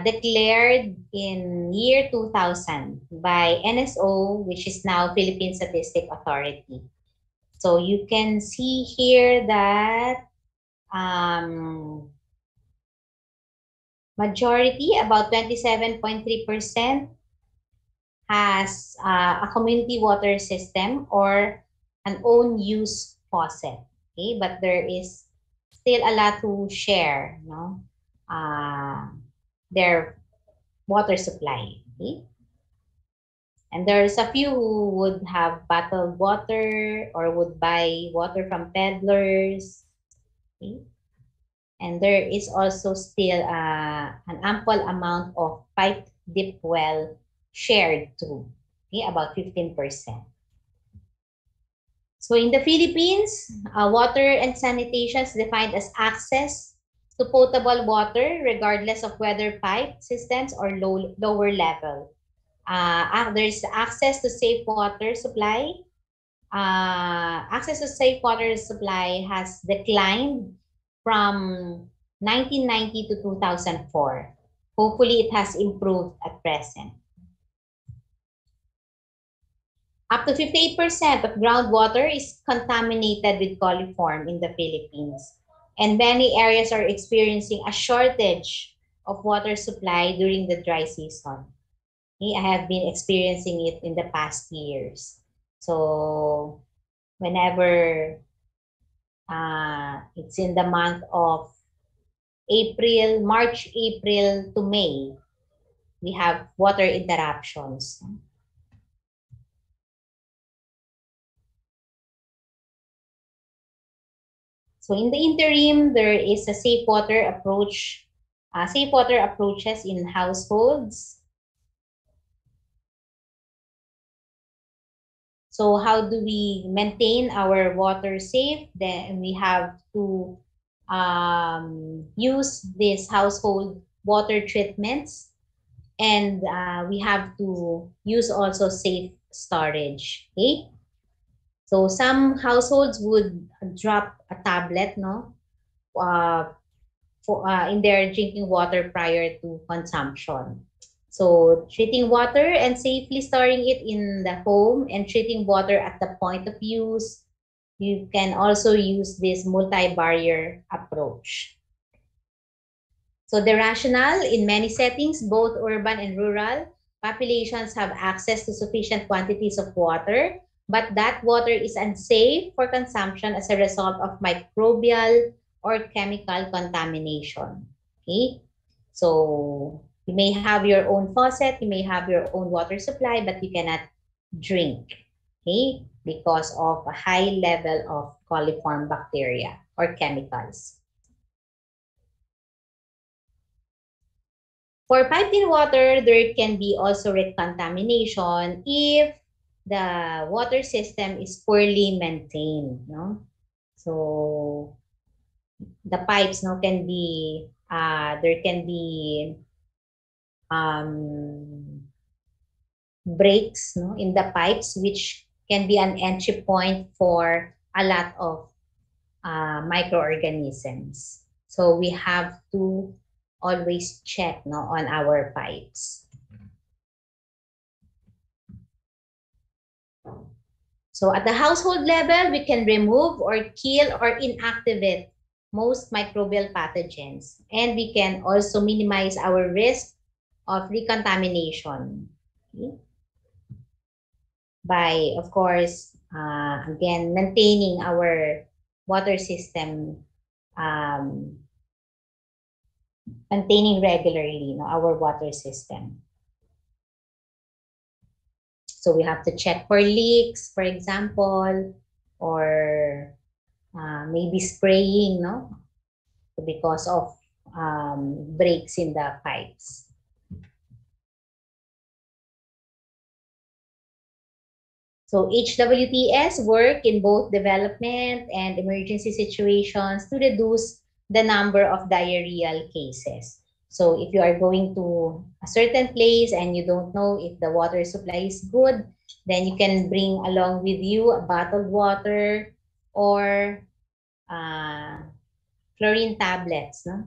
declared in year 2000 by NSO, which is now Philippine Statistic Authority. So you can see here that majority, about 27.3%, has a community water system or an own use faucet. Okay, but there is still a lot to share, no? Their water supply. Okay? And there's a few who would have bottled water or would buy water from peddlers. Okay? And there is also still an ample amount of piped deep well shared too. Okay? About 15%. So in the Philippines, water and sanitation is defined as access to potable water regardless of whether pipe systems or lower level. There's access to safe water supply. Access to safe water supply has declined from 1990 to 2004. Hopefully, it has improved at present. Up to 58% of groundwater is contaminated with coliform in the Philippines. And many areas are experiencing a shortage of water supply during the dry season. I have been experiencing it in the past years. So whenever it's in the month of March, April to May, we have water interruptions. So in the interim, there is a safe water approaches in households. So how do we maintain our water safe? Then we have to use these household water treatments, and we have to use also safe storage. Okay. So some households would drop a tablet, no, uh, in their drinking water prior to consumption. So treating water and safely storing it in the home and treating water at the point of use. You can also use this multi-barrier approach. So the rationale, in many settings, both urban and rural, populations have access to sufficient quantities of water, but that water is unsafe for consumption as a result of microbial or chemical contamination. Okay? So you may have your own faucet, you may have your own water supply, but you cannot drink. Okay? Because of a high level of coliform bacteria or chemicals. For piped in water, there can be also recontamination if the water system is poorly maintained. No? So the pipes, no, can be there can be um, breaks, no, in the pipes, which can be an entry point for a lot of microorganisms. So we have to always check, no, on our pipes. So at the household level, we can remove or kill or inactivate most microbial pathogens. And we can also minimize our risk of recontamination. Okay? By, of course, again, maintaining our water system, um, maintaining regularly, no, our water system. So we have to check for leaks, for example, or maybe spraying, no, because of breaks in the pipes. So HWTS work in both development and emergency situations to reduce the number of diarrheal cases. So if you are going to a certain place and you don't know if the water supply is good, then you can bring along with you a bottled water or chlorine tablets. No?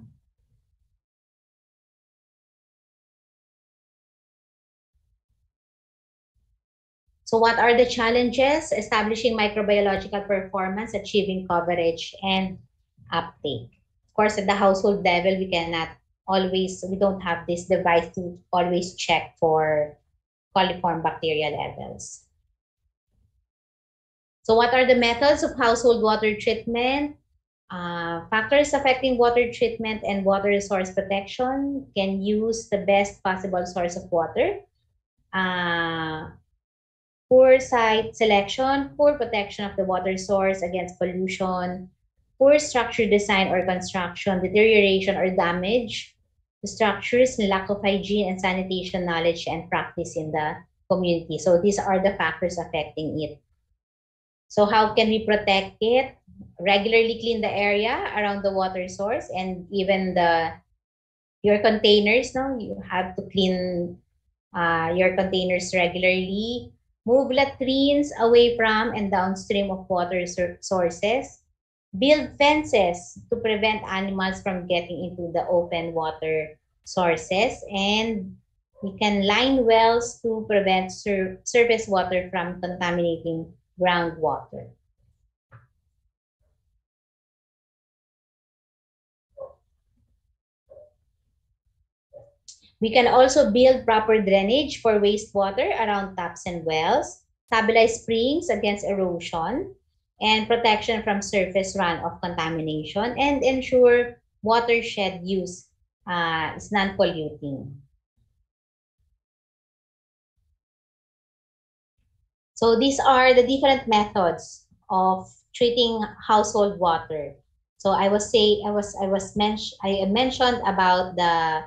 So what are the challenges? Establishing microbiological performance, achieving coverage, and uptake. Of course, at the household level, we don't have this device to always check for coliform bacteria levels. So what are the methods of household water treatment? Factors affecting water treatment and water resource protection can use the best possible source of water. Poor site selection, poor protection of the water source against pollution, poor structure design or construction, deterioration or damage to structures, lack of hygiene and sanitation knowledge and practice in the community. So these are the factors affecting it. So how can we protect it? Regularly clean the area around the water source and even your containers. No, you have to clean your containers regularly. Move latrines away from and downstream of water sources. Build fences to prevent animals from getting into the open water sources, and we can line wells to prevent surface water from contaminating groundwater. We can also build proper drainage for wastewater around taps and wells, stabilize springs against erosion, and protection from surface runoff contamination, and ensure watershed use is non-polluting. So these are the different methods of treating household water. So I mentioned about the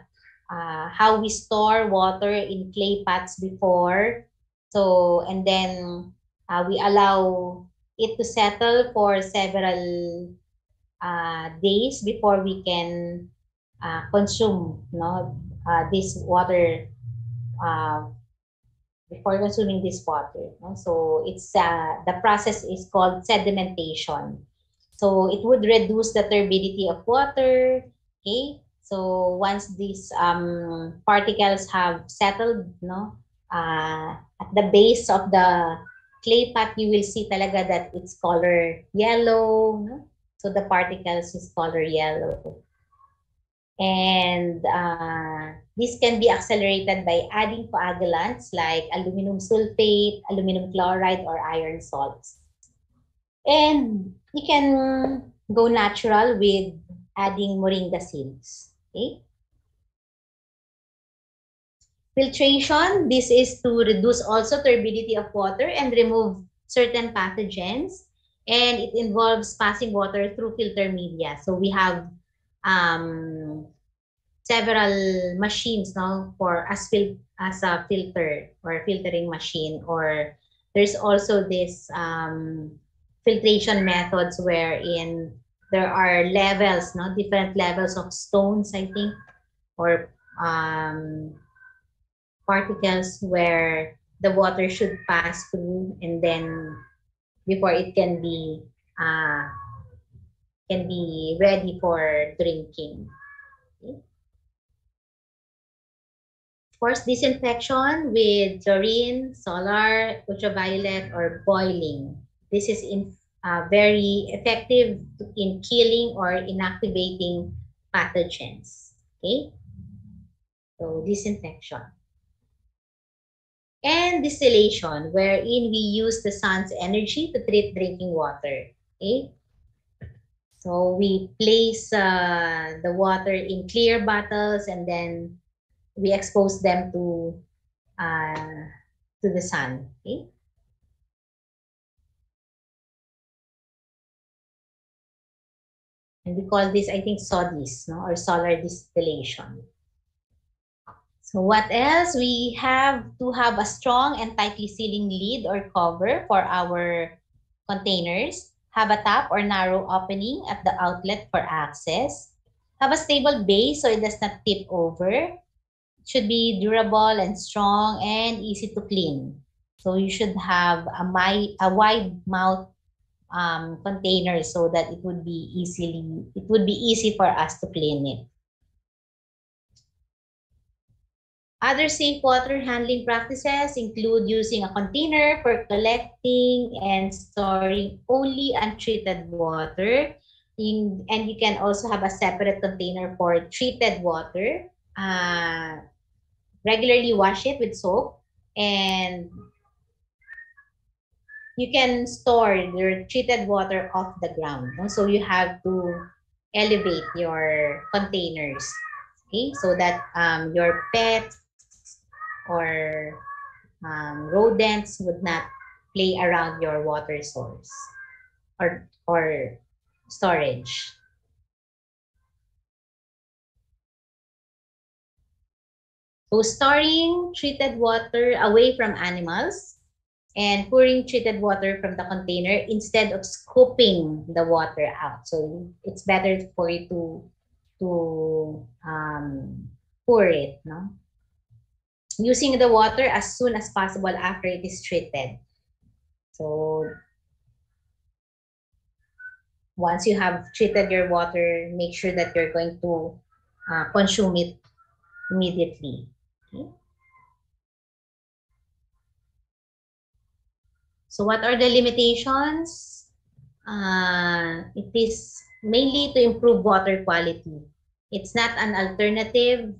how we store water in clay pots before. So and then we allow it to settle for several days before we can consume this water uh, before consuming this water. No? So it's the process is called sedimentation. So it would reduce the turbidity of water. Okay. So once these particles have settled, no, at the base of the clay pot, you will see talaga that it's color yellow. No? So the particles is color yellow. And this can be accelerated by adding coagulants like aluminum sulfate, aluminum chloride, or iron salts. And you can go natural with adding moringa seeds. Okay? Filtration, this is to reduce also turbidity of water and remove certain pathogens. And it involves passing water through filter media. So we have several machines now for as a filter or filtering machine, or there's also this filtration methods wherein there are levels, no, different levels of stones, I think, or particles where the water should pass through, and then before it can be ready for drinking. Okay. Of course, disinfection with chlorine, solar, ultraviolet, or boiling. This is very effective in killing or inactivating pathogens. Okay, so disinfection. And distillation, wherein we use the sun's energy to treat drinking water. Okay, so we place the water in clear bottles, and then we expose them uh, to the sun. Okay? And we call this, I think, SODIS, no? Or solar distillation. So what else? We have to have a strong and tightly sealing lid or cover for our containers. Have a top or narrow opening at the outlet for access. Have a stable base so it does not tip over. It should be durable and strong and easy to clean. So you should have a wide mouth container so that it would be easy for us to clean it. Other safe water handling practices include using a container for collecting and storing only untreated water. And you can also have a separate container for treated water. Regularly wash it with soap, and you can store your treated water off the ground. No? So you have to elevate your containers, okay, so that your pets or rodents would not play around your water source or storage. So storing treated water away from animals and pouring treated water from the container instead of scooping the water out. So it's better for you to pour it, no? Using the water as soon as possible after it is treated. So once you have treated your water, make sure that you're going to consume it immediately. Okay. So what are the limitations? It is mainly to improve water quality. It's not an alternative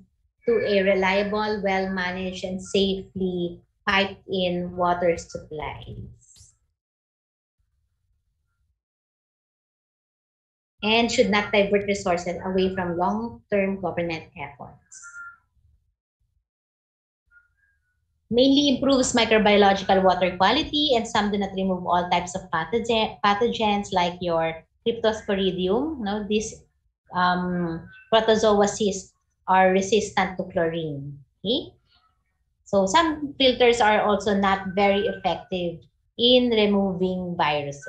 to a reliable, well-managed, and safely piped-in water supplies. And should not divert resources away from long-term government efforts. Mainly improves microbiological water quality, and some do not remove all types of pathogens like your Cryptosporidium. No, these protozoa cysts are resistant to chlorine. Okay? So some filters are also not very effective in removing viruses.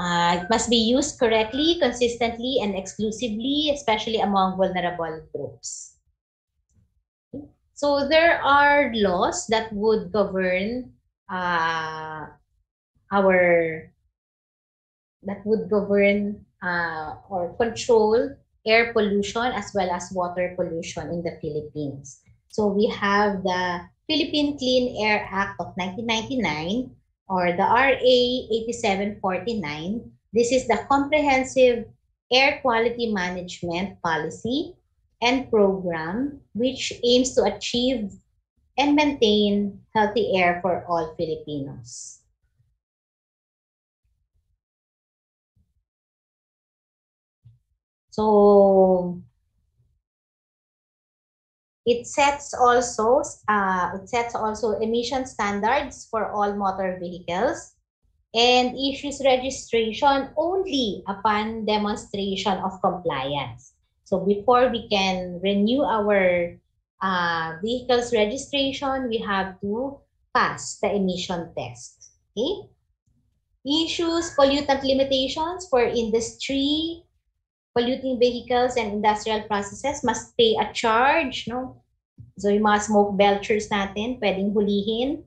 It must be used correctly, consistently, and exclusively, especially among vulnerable groups. So there are laws that would govern our or control air pollution as well as water pollution in the Philippines. So we have the Philippine Clean Air Act of 1999 or the RA 8749. This is the comprehensive air quality management policy and program which aims to achieve and maintain healthy air for all Filipinos. So it sets also emission standards for all motor vehicles and issues registration only upon demonstration of compliance. So before we can renew our vehicle's registration, we have to pass the emission test. Okay? Issues pollutant limitations for industry, polluting vehicles and industrial processes must pay a charge, no? So yung mga smoke belchers natin, pwedeng hulihin.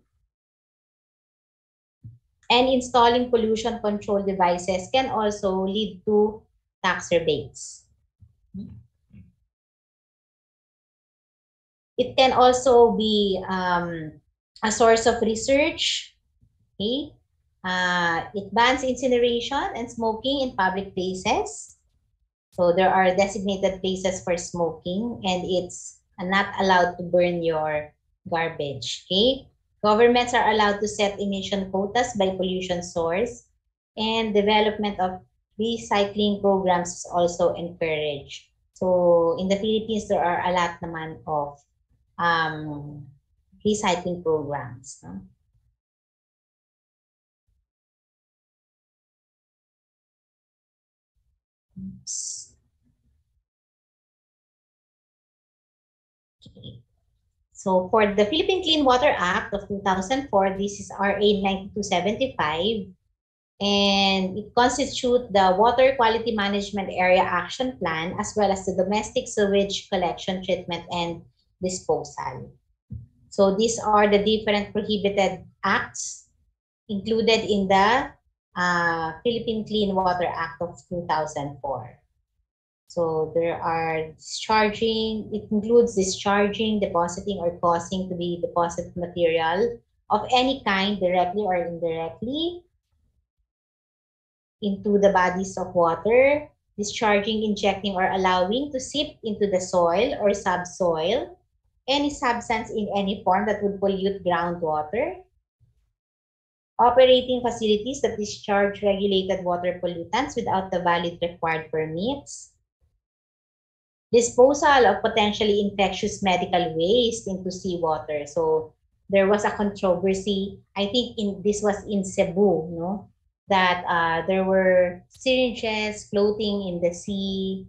And installing pollution control devices can also lead to tax rebates. It can also be a source of research. Okay? It bans incineration and smoking in public places. So there are designated places for smoking and it's not allowed to burn your garbage. Okay? Governments are allowed to set emission quotas by pollution source and development of recycling programs is also encouraged. So in the Philippines, there are a lot naman of um, recycling programs. No? Oops. Okay. So for the Philippine Clean Water Act of 2004, this is RA 9275, and it constitutes the Water Quality Management Area Action Plan as well as the Domestic Sewage Collection, Treatment, and Disposal. So these are the different prohibited acts included in the Philippine Clean Water Act of 2004. So there are discharging, it includes discharging, depositing, or causing to be deposited material of any kind, directly or indirectly, into the bodies of water, discharging, injecting, or allowing to seep into the soil or subsoil any substance in any form that would pollute groundwater, operating facilities that discharge regulated water pollutants without the valid required permits, disposal of potentially infectious medical waste into seawater. So there was a controversy. I think this was in Cebu, no, that there were syringes floating in the sea,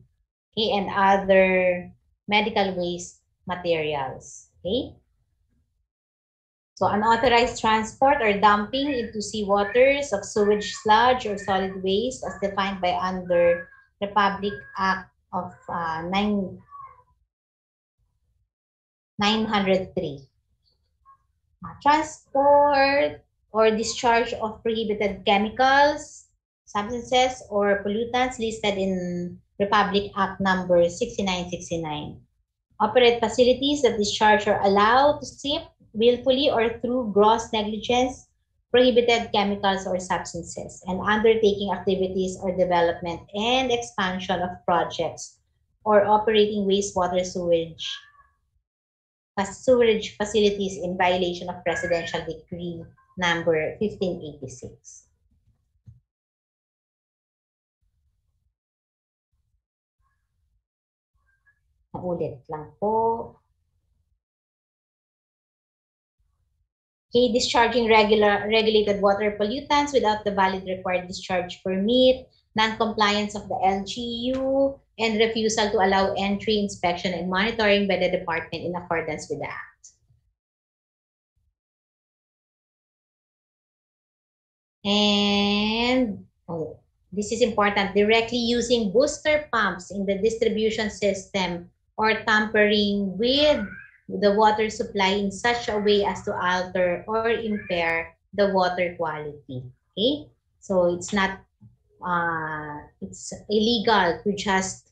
okay, and other medical waste materials. Okay. So unauthorized transport or dumping into seawaters of sewage sludge or solid waste as defined by under Republic Act of 903. Transport or discharge of prohibited chemicals, substances or pollutants listed in Republic Act number 6969. Operate facilities that discharge or allow to ship willfully or through gross negligence prohibited chemicals or substances, and undertaking activities or development and expansion of projects or operating wastewater sewerage facilities in violation of Presidential Decree number 1586. Naulit lang po. Okay, discharging regulated water pollutants without the valid required discharge permit, non-compliance of the LGU, and refusal to allow entry, inspection, and monitoring by the department in accordance with the Act. And this is important, directly using booster pumps in the distribution system or tampering with the water supply in such a way as to alter or impair the water quality. Okay, so it's not it's illegal to just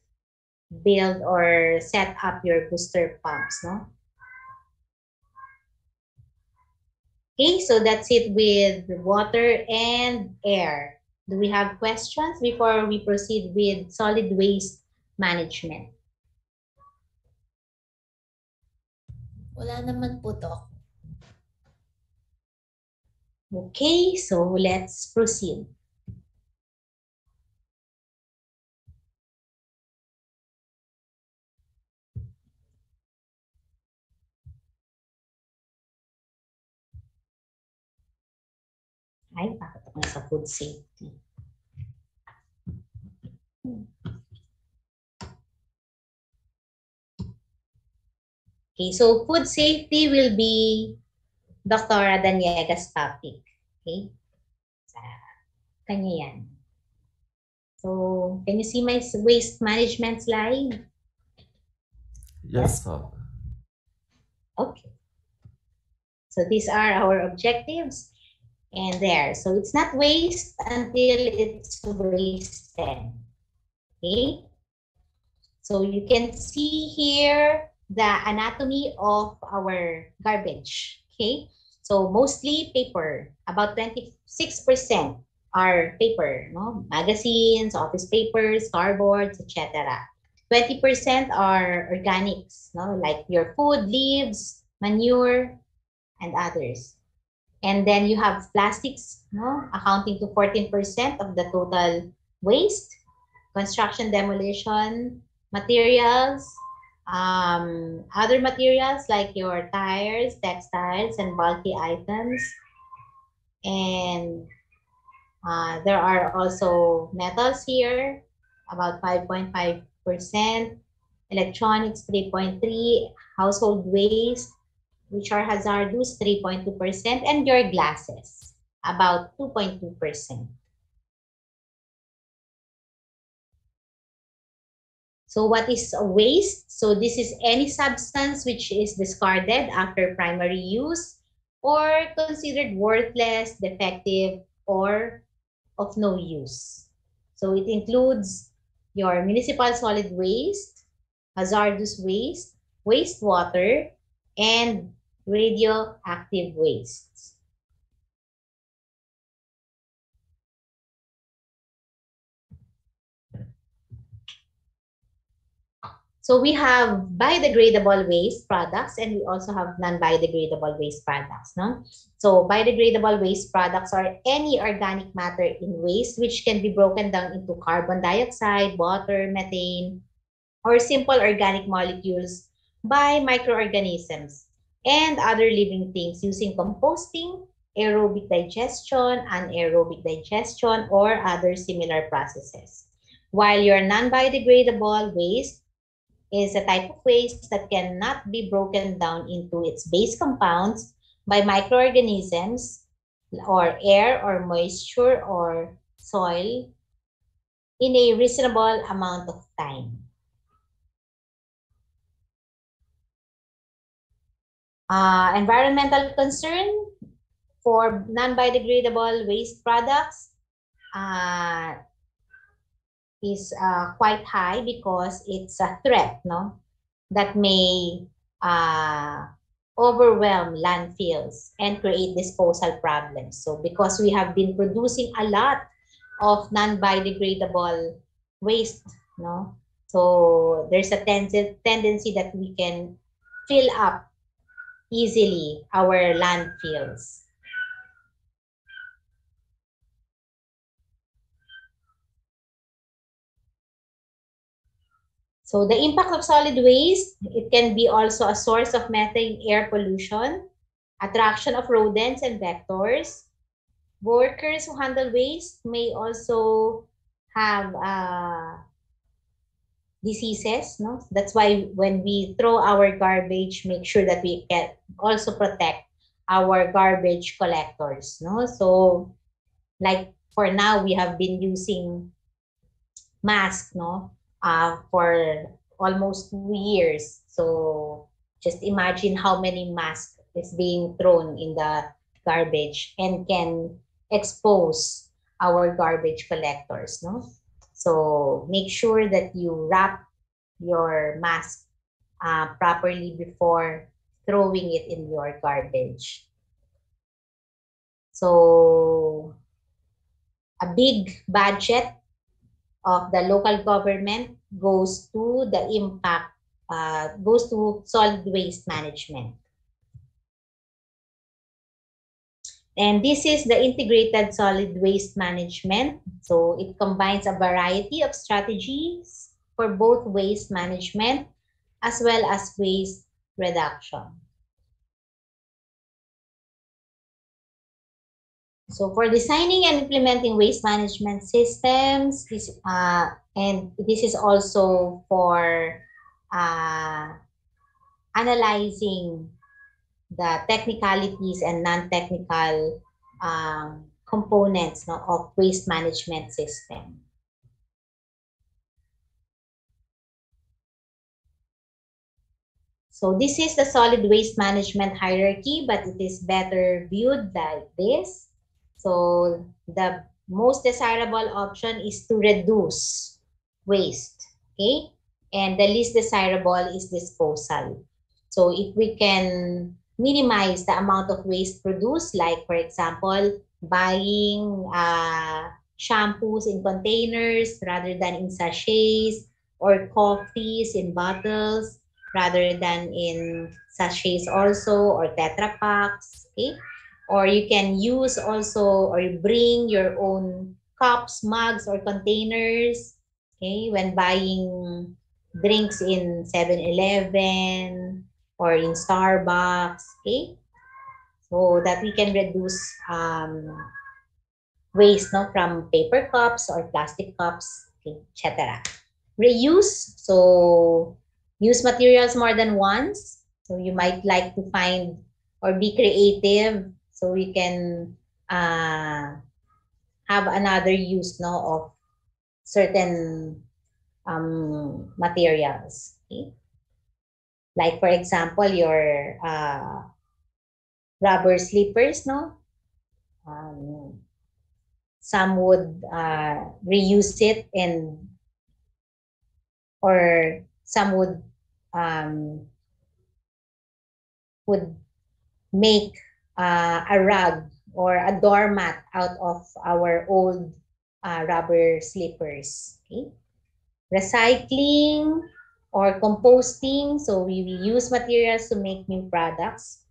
build or set up your booster pumps, no? Okay, so that's it with water and air. Do we have questions before we proceed with solid waste management? Wala naman po, Doc. Okay, so let's proceed. Ay, bakit ako nasa food safety? Okay, so food safety will be Dr. Daniega's topic. Okay? Kanya yan. So, can you see my waste management slide? Yes, sir. Okay. So these are our objectives. And there. So it's not waste until it's wasted. Okay? So you can see here the anatomy of our garbage. Okay? So mostly paper. About 26% are paper. No? Magazines, office papers, cardboards, etc. 20% are organics, no? Like your food, leaves, manure, and others. And then you have plastics, no, accounting to 14% of the total waste, construction demolition, materials, other materials like your tires, textiles, and bulky items. And there are also metals here, about 5.5%, electronics 3.3%, household waste, which are hazardous, 3.2%, and your glasses, about 2.2%. So what is a waste? So this is any substance which is discarded after primary use or considered worthless, defective, or of no use. So it includes your municipal solid waste, hazardous waste, wastewater, and radioactive wastes. So we have biodegradable waste products and we also have non-biodegradable waste products. No? So biodegradable waste products are any organic matter in waste which can be broken down into carbon dioxide, water, methane, or simple organic molecules by microorganisms and other living things using composting, aerobic digestion, anaerobic digestion, or other similar processes. While your non-biodegradable waste is a type of waste that cannot be broken down into its base compounds by microorganisms or air or moisture or soil in a reasonable amount of time. Environmental concern for non-biodegradable waste products uh, is quite high because it's a threat, no, that may uh, overwhelm landfills and create disposal problems. So because we have been producing a lot of non-biodegradable waste, no, so there's a tendency that we can fill up easily our landfills. So the impact of solid waste, it can be also a source of methane air pollution, attraction of rodents and vectors. Workers who handle waste may also have diseases, no? That's why when we throw our garbage, make sure that we can also protect our garbage collectors, no? So like for now, we have been using mask, no, for almost 2 years. So just imagine how many masks is being thrown in the garbage and can expose our garbage collectors, no. So make sure that you wrap your mask properly before throwing it in your garbage. So a big budget of the local government goes to the impact, goes to solid waste management. And this is the integrated solid waste management. So it combines a variety of strategies for both waste management as well as waste reduction. So for designing and implementing waste management systems, and this is also for uh, analyzing the technicalities and non-technical components, no, of waste management system. So this is the solid waste management hierarchy, but it is better viewed like this. So the most desirable option is to reduce waste, okay? And the least desirable is disposal. So if we can minimize the amount of waste produced, like for example, buying shampoos in containers rather than in sachets, or coffees in bottles rather than in sachets also, or Tetra Packs, okay? Or you can use also, or you bring your own cups, mugs, or containers, okay, when buying drinks in 7-Eleven or in Starbucks, okay? So that we can reduce waste, no, from paper cups or plastic cups, okay, etc. Reuse, so use materials more than once. So you might like to find or be creative so we can have another use, no, of certain materials. Okay? Like for example, your rubber slippers, no? Some would reuse it, and or some would make a rug or a doormat out of our old rubber slippers. Okay? Recycling or composting. So we use materials to make new products.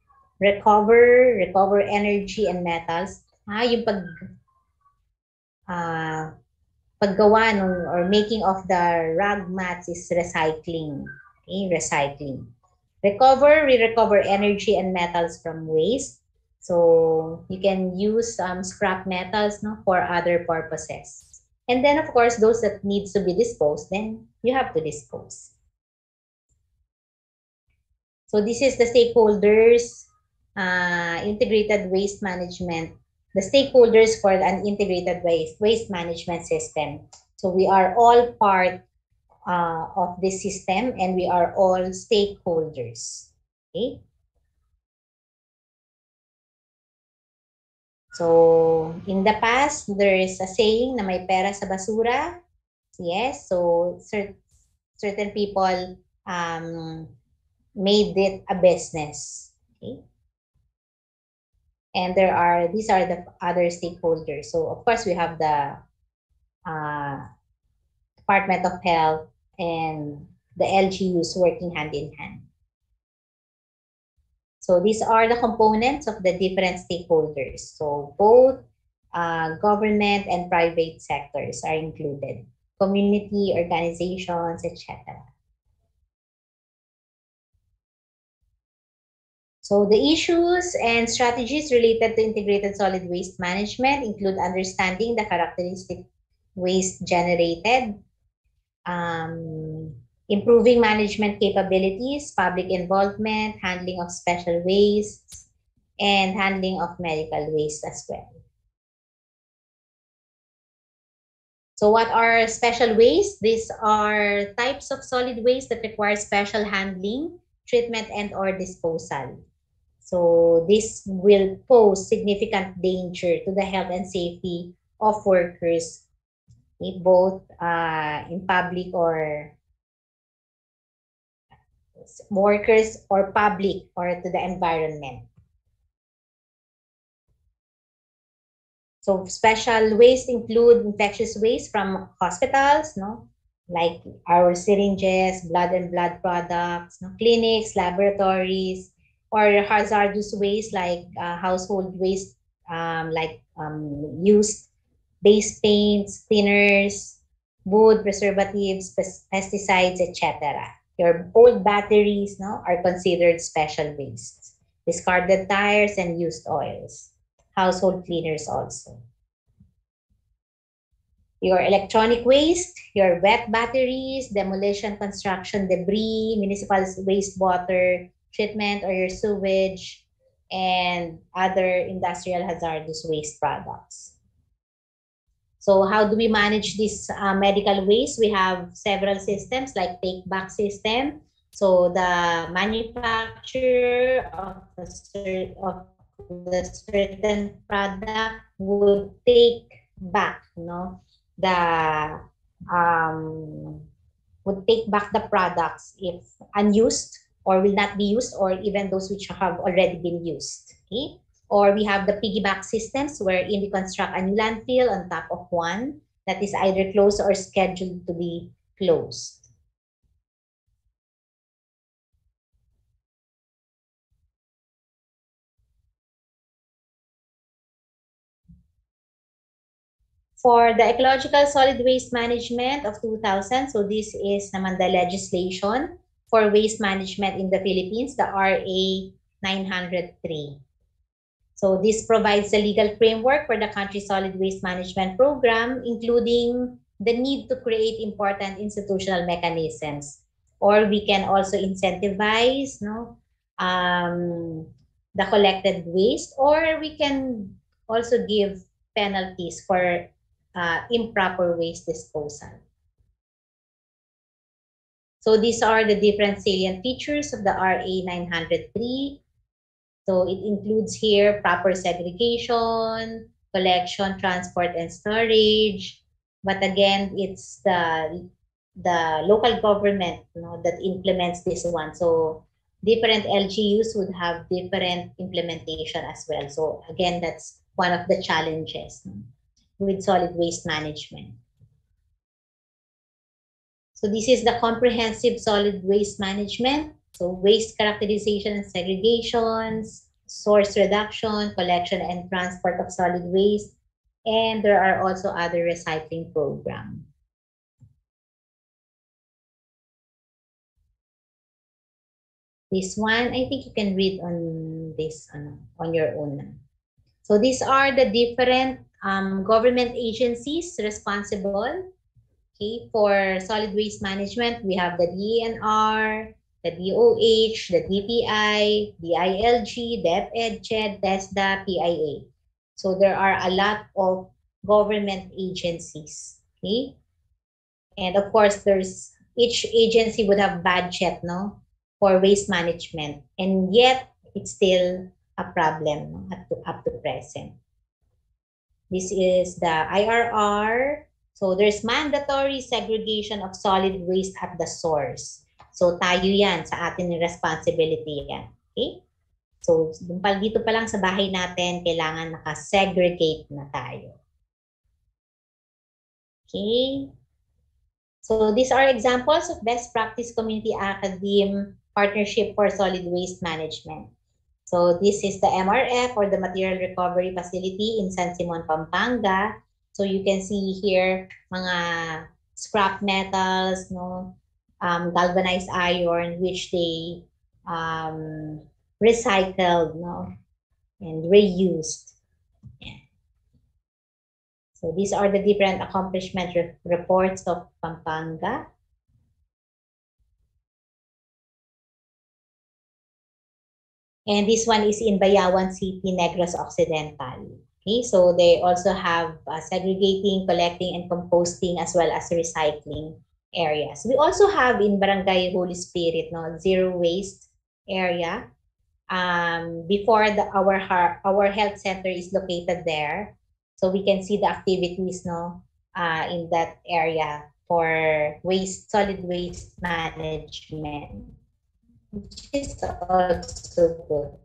Recover energy and metals. Yung paggawa nung, or making of the rug mats is recycling. Okay, recycling. We recover energy and metals from waste. So you can use scrap metals, no, for other purposes. And then of course, those that needs to be disposed, then you have to dispose. So this is the stakeholders integrated waste management, the stakeholders for an integrated waste management system. So we are all part of this system, and we are all stakeholders. Okay. So, in the past, there is a saying na may pera sa basura. Yes, so certain people made it a business. Okay? And these are the other stakeholders. So, of course, we have the uh, Department of Health and the LGUs working hand in hand. So these are the components of the different stakeholders. So both government and private sectors are included, community, organizations, etc. So the issues and strategies related to integrated solid waste management include understanding the characteristic waste generated, improving management capabilities, public involvement, handling of special wastes, and handling of medical waste as well. So what are special waste? These are types of solid waste that require special handling, treatment, and or disposal. So this will pose significant danger to the health and safety of workers, both in public or public or to the environment. So special waste include infectious waste from hospitals, no, like our syringes, blood and blood products, no? Clinics, laboratories, or hazardous waste like household waste, used base paints, thinners, wood, preservatives, pesticides, etc. Your old batteries, no, are considered special waste. Discarded tires and used oils. Household cleaners also. Your electronic waste, your wet batteries, demolition, construction debris, municipal wastewater treatment or your sewage, and other industrial hazardous waste products. So how do we manage this medical waste? We have several systems like take-back system. So the manufacturer of the certain product would take back, would take back the products if unused or will not be used, or even those which have already been used. Okay. Or we have the piggyback systems wherein we construct a new landfill on top of one that is either closed or scheduled to be closed. For the Ecological Solid Waste Management of 2000, so this is naman the legislation for waste management in the Philippines, the RA 903. So this provides the legal framework for the country's solid waste management program, including the need to create important institutional mechanisms. Or we can also incentivize the collected waste, or we can also give penalties for improper waste disposal. So these are the different salient features of the RA 903. So it includes here proper segregation, collection, transport, and storage. But again, it's the local government that implements this one. So different LGUs would have different implementation as well. So again, that's one of the challenges with solid waste management. So this is the comprehensive solid waste management. So waste characterization and segregations, source reduction, collection and transport of solid waste, and there are also other recycling programs. This one, I think you can read on this on your own. So these are the different government agencies responsible, okay, for solid waste management. We have the DENR, the DOH, the DTI, the ILG, DepEd, CHED, TESDA, PIA. So there are a lot of government agencies, okay? And of course, each agency would have budget, for waste management. And yet, it's still a problem up to present. This is the IRR. So there's mandatory segregation of solid waste at the source. So tayo yan, sa atin yung responsibility yan. Okay? So dito pa lang sa bahay natin, kailangan naka-segregate na tayo. Okay? So these are examples of best practice community academe partnership for solid waste management. So this is the MRF, or the Material Recovery Facility in San Simon, Pampanga. So you can see here mga scrap metals, no, galvanized iron, which they recycled, no, and reused. So these are the different accomplishment reports of Pampanga. And this one is in Bayawan City, Negros Occidental. Okay, so they also have segregating, collecting, and composting, as well as recycling areas. We also have in Barangay Holy Spirit, no, zero waste area. Before our health center is located there, so we can see the activities, no, in that area for solid waste management, which is also good.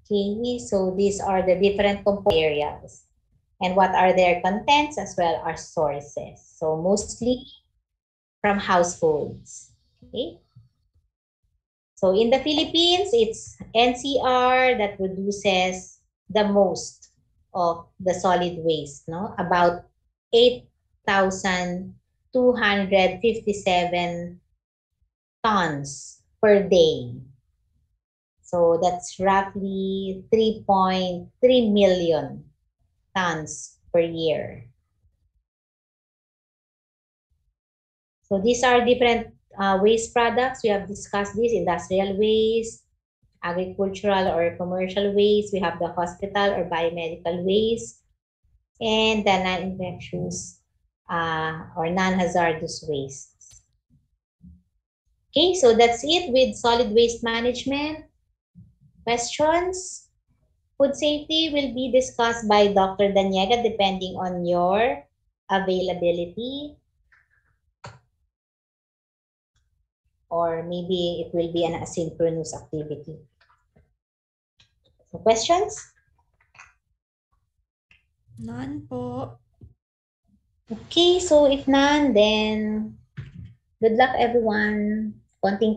Okay, so these are the different component areas and what are their contents as well as sources. So mostly from households. Okay. So in the Philippines, it's NCR that produces the most of the solid waste, no? About 8,257 tons per day. So that's roughly 3.3 million tons per year. So these are different waste products. We have discussed this: industrial waste, agricultural or commercial waste. We have the hospital or biomedical waste, and the non-infectious or non-hazardous wastes. Okay, so that's it with solid waste management. Questions? Food safety will be discussed by Dr. Daniega depending on your availability. Or maybe it will be an asynchronous activity. So questions? None po. Okay, so if none, then good luck everyone. Konting